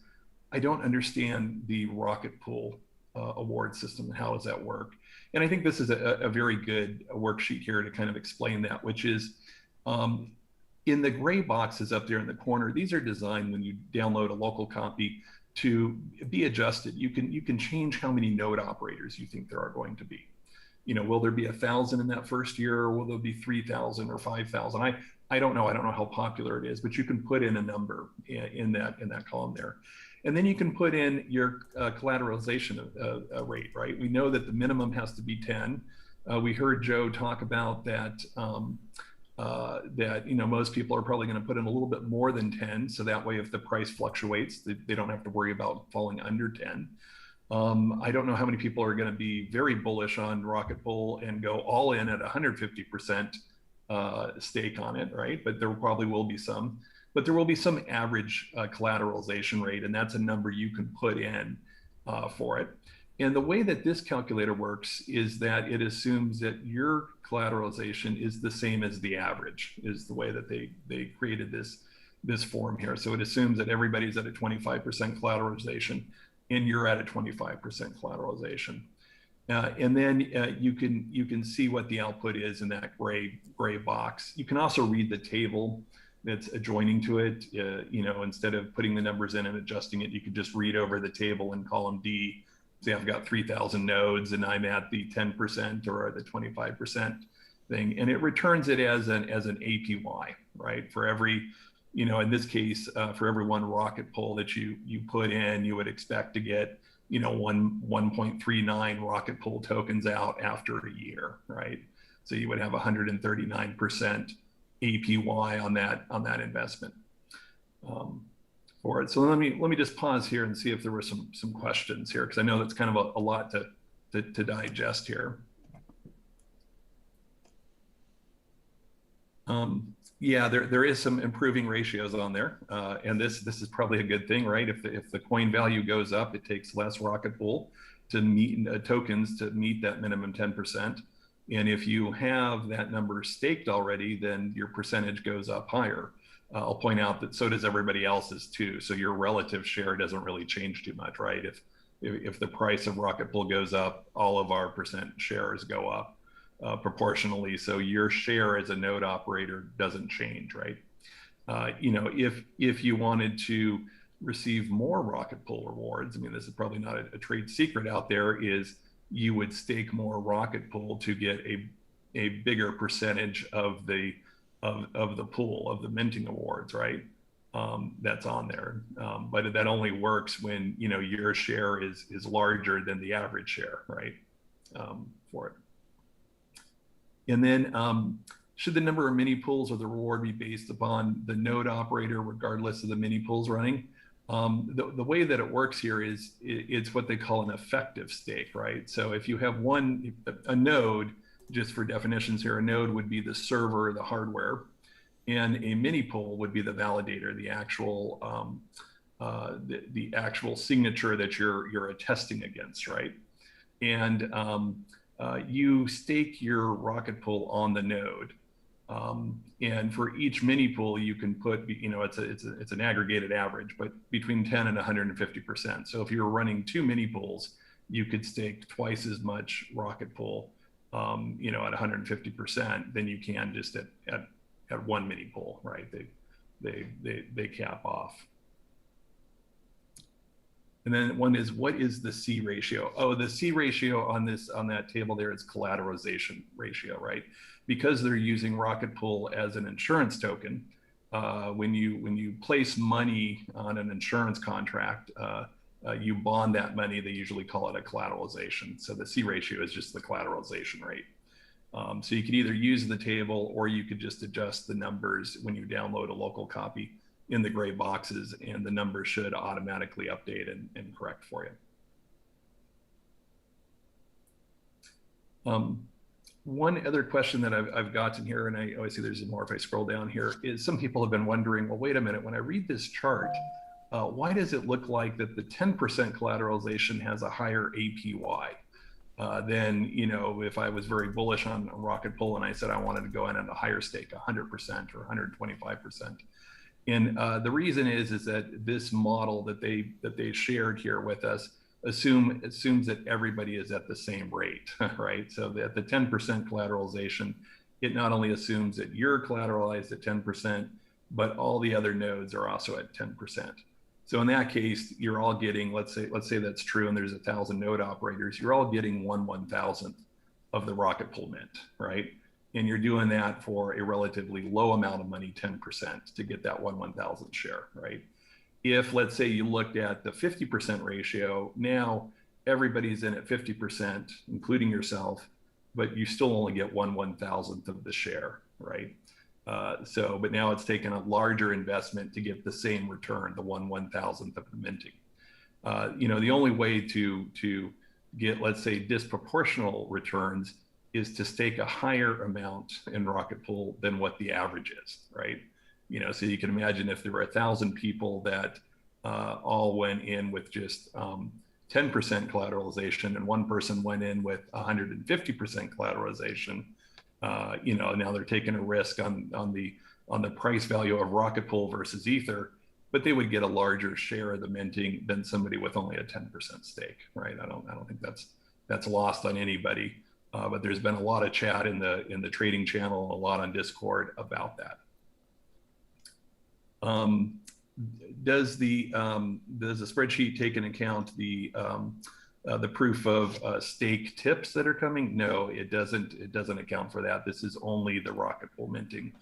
I don't understand the Rocketpool award system and how does that work? And I think this is a very good worksheet here to kind of explain that, which is in the gray boxes up there in the corner, these are designed when you download a local copy to be adjusted. You can change how many node operators you think there are going to be. Will there be 1,000 in that first year, or will there be 3,000 or 5,000? I don't know. I don't know how popular it is, but you can put in a number in that column there. And then you can put in your collateralization rate, right? We know that the minimum has to be 10. We heard Joe talk about that, most people are probably going to put in a little bit more than 10. So that way, if the price fluctuates, they don't have to worry about falling under 10. I don't know how many people are going to be very bullish on Rocketpool and go all in at 150% stake on it, right? But there probably will be some. But there will be some average collateralization rate, and that's a number you can put in for it. And the way that this calculator works is that it assumes that your collateralization is the same as the average, is the way that they created this form here. So it assumes that everybody's at a 25% collateralization and you're at a 25% collateralization. And then you can see what the output is in that gray box. You can also read the table that's adjoining to it. You know, instead of putting the numbers in and adjusting it, you could just read over the table in column D. Say I've got 3,000 nodes and I'm at the 10% or the 25% thing, and it returns it as an APY, right? For every, you know, in this case, for every one rocket pull that you put in, you would expect to get, you know, 1.39 rocket pull tokens out after a year, right? So you would have 139% APY on that investment for it. So let me just pause here and see if there were some questions here, because I know that's kind of a lot to digest here. Yeah, there is some improving ratios on there, and this is probably a good thing, right? If the coin value goes up, it takes less rocket pool to meet tokens to meet that minimum 10%. And if you have that number staked already, then your percentage goes up higher. I'll point out that so does everybody else's too. So your relative share doesn't really change too much, right? If the price of rocket pool goes up, all of our percent shares go up proportionally. So your share as a node operator doesn't change, right? You know, if you wanted to receive more rocket pool rewards, I mean, this is probably not a trade secret out there, is you would stake more rocket pool to get a bigger percentage of the pool of the minting awards, right? That's on there, but that only works when, you know, your share is larger than the average share, right? For it. And then should the number of mini pools or the reward be based upon the node operator regardless of the mini pools running? The way that it works here is it's what they call an effective stake, right? So if you have a node, just for definitions here, a node would be the server, the hardware, and a mini pool would be the validator, the actual the actual signature that you're attesting against, right? And you stake your rocket pool on the node, and for each mini pool you can put, you know, it's an aggregated average, but between 10 and 150%. So if you're running 2 mini pools, you could stake twice as much rocket pool, you know, at 150% than you can just at 1 mini pool, right? They cap off. And then one is, what is the C ratio? Oh, the C ratio on that table there is collateralization ratio, right? Because they're using Rocketpool as an insurance token, when you place money on an insurance contract, you bond that money. They usually call it a collateralization. So the C ratio is just the collateralization rate. So you could either use the table or you could just adjust the numbers when you download a local copy in the gray boxes, and the numbers should automatically update and correct for you. One other question that I've gotten here, and I always see there's more if I scroll down here, is some people have been wondering, well, wait a minute, when I read this chart, why does it look like that the 10% collateralization has a higher APY than, you know, if I was very bullish on Rocketpool and I said I wanted to go in at a higher stake, 100% or 125%. And the reason is that this model that they shared here with us assumes that everybody is at the same rate, right? So that the 10% collateralization, it not only assumes that you're collateralized at 10%, but all the other nodes are also at 10%. So in that case, you're all getting, let's say that's true, and there's 1,000 node operators, you're all getting 1/1000th of the Rocketpool mint, right? And you're doing that for a relatively low amount of money, 10%, to get that 1/1000th share, right? If, let's say, you looked at the 50% ratio, now everybody's in at 50%, including yourself, but you still only get 1/1000th of the share, right? But now it's taken a larger investment to get the same return, the 1/1000th of the minting. The only way to get, let's say, disproportional returns is to stake a higher amount in Rocketpool than what the average is, right? So you can imagine if there were 1,000 people that all went in with just 10% collateralization, and one person went in with 150% collateralization. Now they're taking a risk on the price value of Rocketpool versus Ether, but they would get a larger share of the minting than somebody with only a 10% stake, right? I don't think that's lost on anybody. But there's been a lot of chat in the trading channel, a lot on Discord about that. Does the spreadsheet take into account the proof of stake tips that are coming? No, it doesn't. It doesn't account for that. This is only the Rocketpool minting.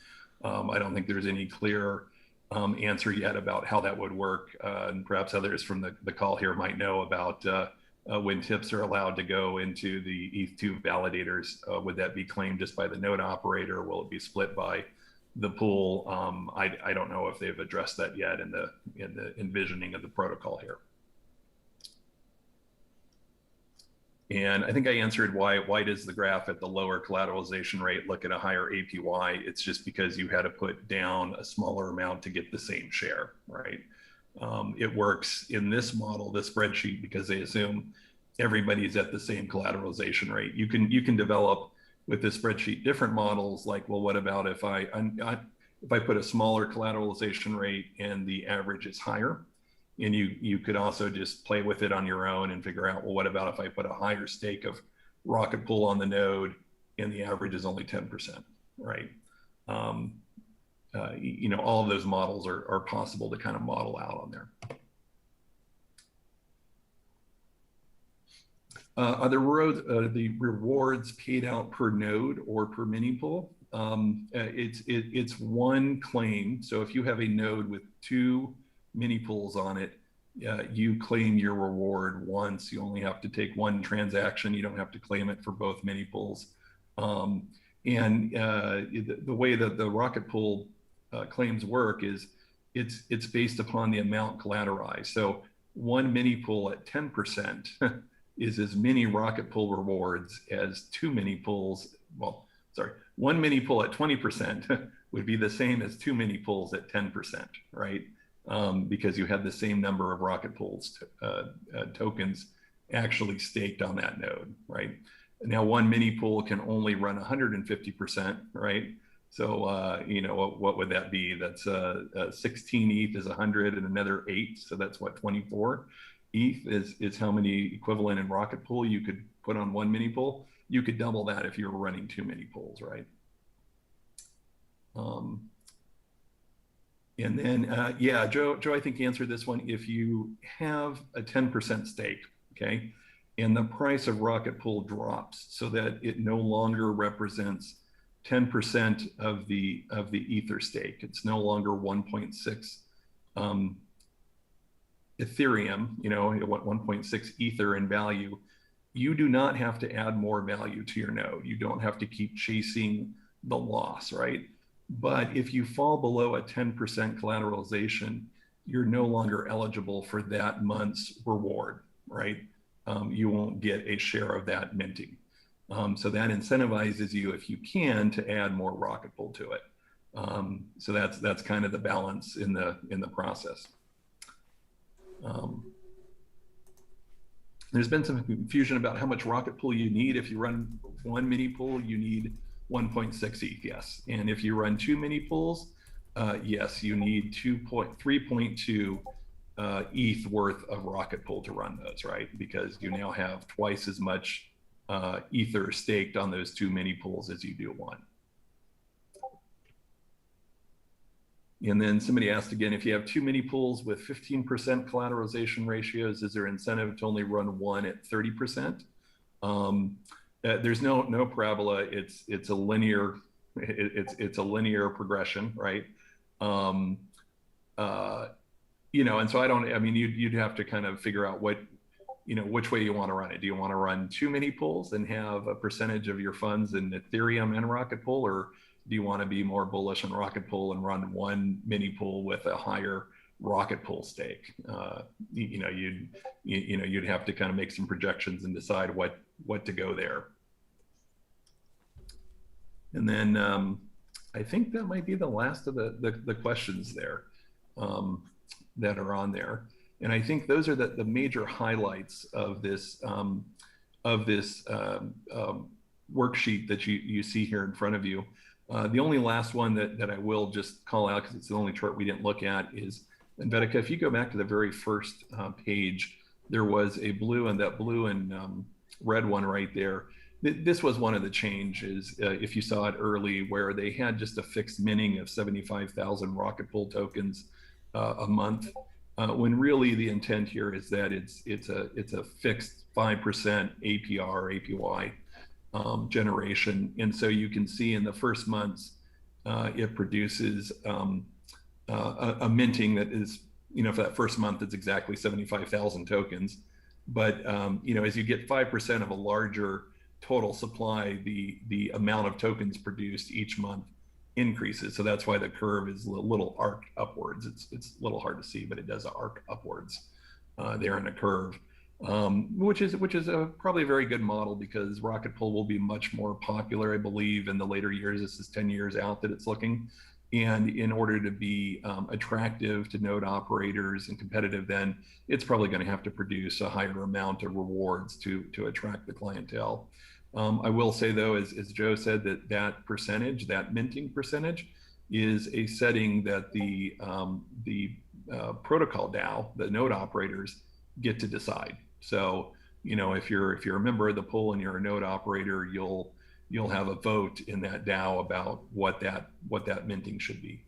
I don't think there's any clear answer yet about how that would work, and perhaps others from the call here might know about when tips are allowed to go into the ETH2 validators. Would that be claimed just by the node operator? Will it be split by the pool? I don't know if they've addressed that yet in the envisioning of the protocol here. And I think I answered why does the graph at the lower collateralization rate look at a higher APY? It's just because you had to put down a smaller amount to get the same share, right? It works in this model, this spreadsheet, because they assume everybody's at the same collateralization rate. You can develop with this spreadsheet different models, like, well, what about if I put a smaller collateralization rate and the average is higher? And you could also just play with it on your own and figure out, well, what about if I put a higher stake of Rocketpool on the node and the average is only 10%, right? All of those models are possible to kind of model out on there. Are the rewards paid out per node or per mini pool? It's one claim. So if you have a node with 2 mini pools on it, you claim your reward once. You only have to take one transaction. You don't have to claim it for both mini pools. The way that the Rocketpool claims work is it's based upon the amount collateralized. So one mini pool at 10% is as many Rocketpool rewards as 2 mini pools. Well, sorry, one mini pool at 20% would be the same as 2 mini pools at 10%, right? Because you had the same number of Rocketpool's tokens actually staked on that node, right? Now, one mini pool can only run 150%, right? So, what would that be? That's 16 ETH is 100 and another 8. So that's what, 24 ETH is how many equivalent in Rocketpool you could put on one mini pool. You could double that if you were running 2 mini pools, right? And then, yeah, Joe, I think answered this one. If you have a 10% stake, okay, and the price of Rocketpool drops so that it no longer represents 10% of the Ether stake, it's no longer 1.6 Ethereum, 1.6 Ether in value, you do not have to add more value to your node. You don't have to keep chasing the loss, right? But if you fall below a 10% collateralization, you're no longer eligible for that month's reward, right? You won't get a share of that minting. So that incentivizes you, if you can, to add more Rocketpool to it. So that's kind of the balance in the process. There's been some confusion about how much Rocketpool you need. If you run one mini pool, you need 1.6 ETH, yes. And if you run 2 mini pools, yes, you need 3.2 ETH worth of Rocketpool to run those, right? Because you now have twice as much Ether staked on those 2 mini pools as you do one. And then somebody asked again, if you have 2 mini pools with 15% collateralization ratios, is there incentive to only run one at 30%? There's no parabola. It's a linear. It's a linear progression, right? And so you'd have to kind of figure out which way you want to run it. Do you want to run 2 mini pools and have a percentage of your funds in Ethereum and Rocketpool, or do you want to be more bullish on Rocketpool and run one mini pool with a higher Rocketpool stake. You'd have to kind of make some projections and decide what to go there. And then I think that might be the last of the questions there that are on there. And I think those are the major highlights of this worksheet that you see here in front of you. The only last one that I will just call out, because it's the only chart we didn't look at, is, and Vedika, if you go back to the very first page, there was a blue and red one right there. This was one of the changes, if you saw it early, where they had just a fixed minting of 75,000 Rocketpool tokens a month, when really the intent here is that it's a fixed 5% APR, APY generation. And so you can see in the first months, it produces a minting that is, for that first month, it's exactly 75,000 tokens. But, as you get 5% of a larger total supply, the amount of tokens produced each month increases. So that's why the curve is a little arced upwards. It's a little hard to see, but it does arc upwards there in the curve, which is probably a very good model, because Rocketpool will be much more popular, I believe, in the later years. This is 10 years out that it's looking. And in order to be attractive to node operators and competitive, then it's probably going to have to produce a higher amount of rewards to attract the clientele. I will say, though, as Joe said, that percentage, that minting percentage, is a setting that the protocol DAO, the node operators, get to decide. So, if you're a member of the pool and you're a node operator, you'll have a vote in that DAO about what that minting should be.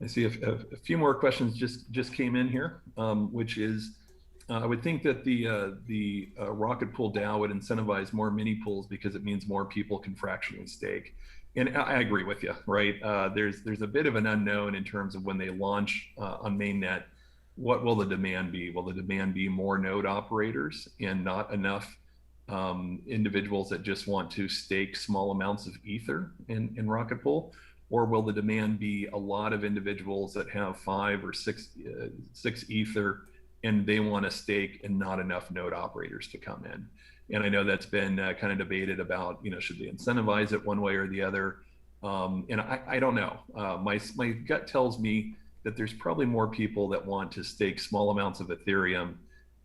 I see a few more questions just came in here, which is, I would think that the Rocketpool DAO would incentivize more mini pools because it means more people can fractionally stake. And I agree with you, right? There's a bit of an unknown in terms of when they launch on mainnet. What will the demand be? Will the demand be more node operators and not enough individuals that just want to stake small amounts of Ether in Rocketpool? Or will the demand be a lot of individuals that have 5 or 6 Ether and they want to stake and not enough node operators to come in? And I know that's been kind of debated about, should they incentivize it one way or the other? And I don't know. My gut tells me that there's probably more people that want to stake small amounts of Ethereum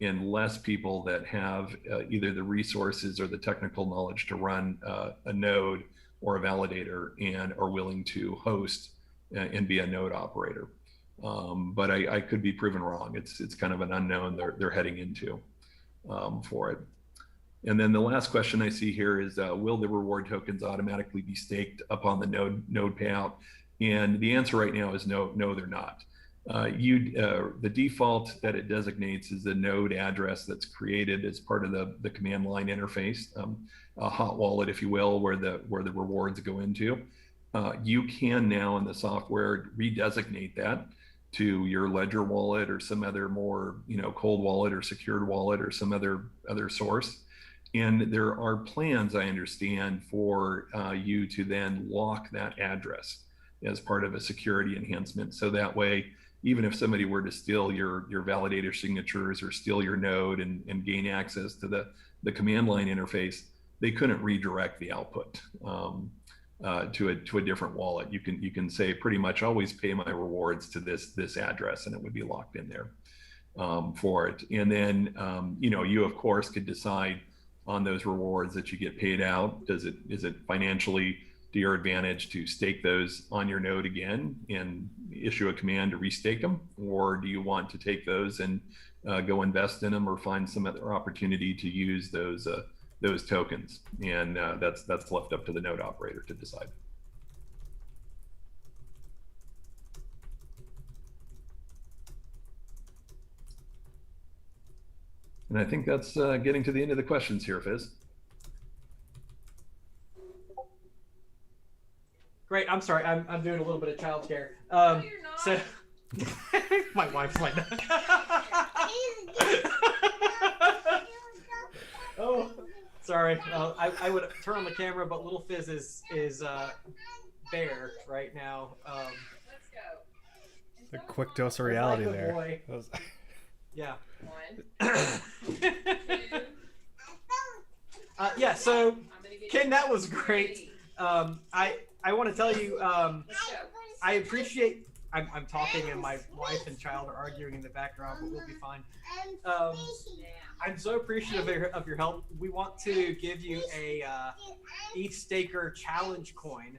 and less people that have either the resources or the technical knowledge to run a node or a validator and are willing to host and be a node operator. But I could be proven wrong. It's kind of an unknown they're heading into for it. And then the last question I see here is, will the reward tokens automatically be staked upon the node payout? And the answer right now is no, they're not. The default that it designates is the node address that's created as part of the command line interface, a hot wallet, if you will, where the rewards go into. You can now in the software redesignate that to your Ledger wallet or some other more cold wallet or secured wallet or some other source. And there are plans, I understand, for you to then lock that address as part of a security enhancement. So that way, even if somebody were to steal your validator signatures or steal your node and gain access to the command line interface, they couldn't redirect the output to a different wallet. You can say pretty much always pay my rewards to this address, and it would be locked in there for it. And then you of course could decide on those rewards that you get paid out. Is it financially to your advantage to stake those on your node again and issue a command to restake them? Or do you want to take those and go invest in them or find some other opportunity to use those tokens? And that's left up to the node operator to decide. And I think that's getting to the end of the questions here, Fizz. Great. I'm sorry. I'm doing a little bit of childcare. No, you're not. So my wife's like that. Oh, Sorry, I would turn on the camera, but Little Fizz is bare right now. The quick dose of reality like there. boy. Was... Yeah. 1, 2, yeah. So, Ken, that was great. I want to tell you, I appreciate. I'm talking and my wife and child are arguing in the background, but we'll be fine. I'm so appreciative of your help. We want to give you a ETH Staker challenge coin.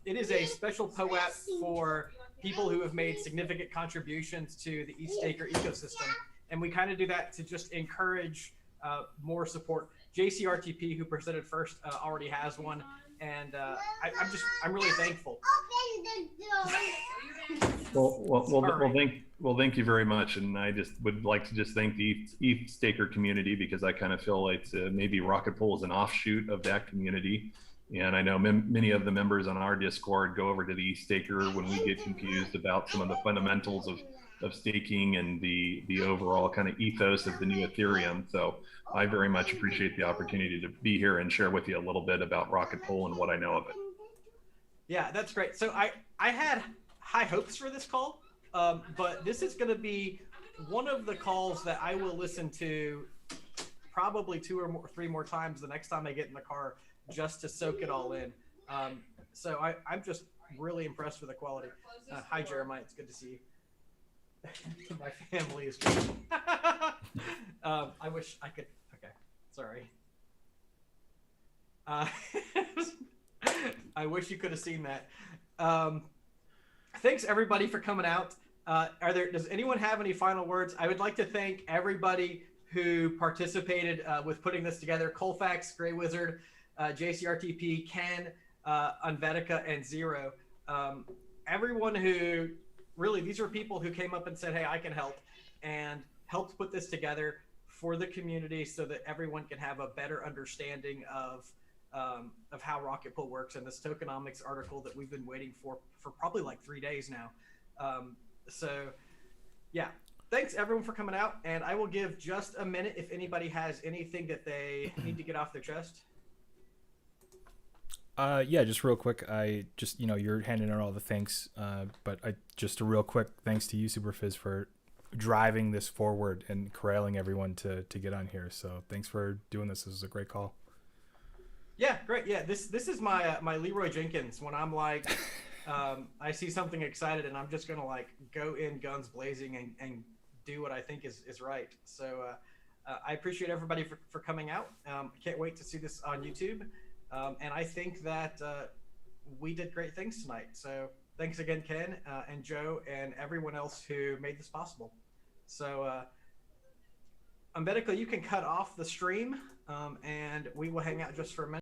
It is a special Poep for people who have made significant contributions to the ETH Staker ecosystem. And we kind of do that to just encourage more support. JCRTP, who presented first, already has one. And I'm really thankful. Well, thank you very much. And I just would like to just thank the ETH Staker community, because I kind of feel like maybe Rocketpool is an offshoot of that community. And I know many of the members on our Discord go over to the ETH Staker when we get confused about some of the fundamentals of staking and the overall kind of ethos of the new Ethereum. So I very much appreciate the opportunity to be here and share with you a little bit about Rocketpool and what I know of it. Yeah, that's great. So I had high hopes for this call, but this is going to be one of the calls that I will listen to probably 2 or 3 more times the next time I get in the car, just to soak it all in. So I'm just really impressed with the quality. Hi, Jeremiah. It's good to see you. My family is I wish I could. Okay, sorry. I wish you could have seen that. Thanks everybody for coming out. Does anyone have any final words? I would like to thank everybody who participated with putting this together. Colfax, Grey Wizard, JCRTP, Ken, Unvetica, and Zero. Everyone who really, these are people who came up and said, hey, I can help, and helped put this together for the community so that everyone can have a better understanding of how Rocketpool works, and this tokenomics article that we've been waiting for probably like 3 days now. So yeah, thanks everyone for coming out, and I will give just a minute if anybody has anything that they need to get off their chest. Yeah, just real quick. I just, you're handing out all the thanks, but just a real quick thanks to you, Superfizz, for driving this forward and corralling everyone to get on here. So thanks for doing this. This is a great call. Yeah, great. Yeah, this is my my Leroy Jenkins when I'm like, I see something excited and I'm just gonna like go in guns blazing and do what I think is right. So I appreciate everybody for coming out. Can't wait to see this on YouTube. And I think that we did great things tonight. So thanks again, Ken and Joe and everyone else who made this possible. So Unvetica, you can cut off the stream and we will hang out just for a minute.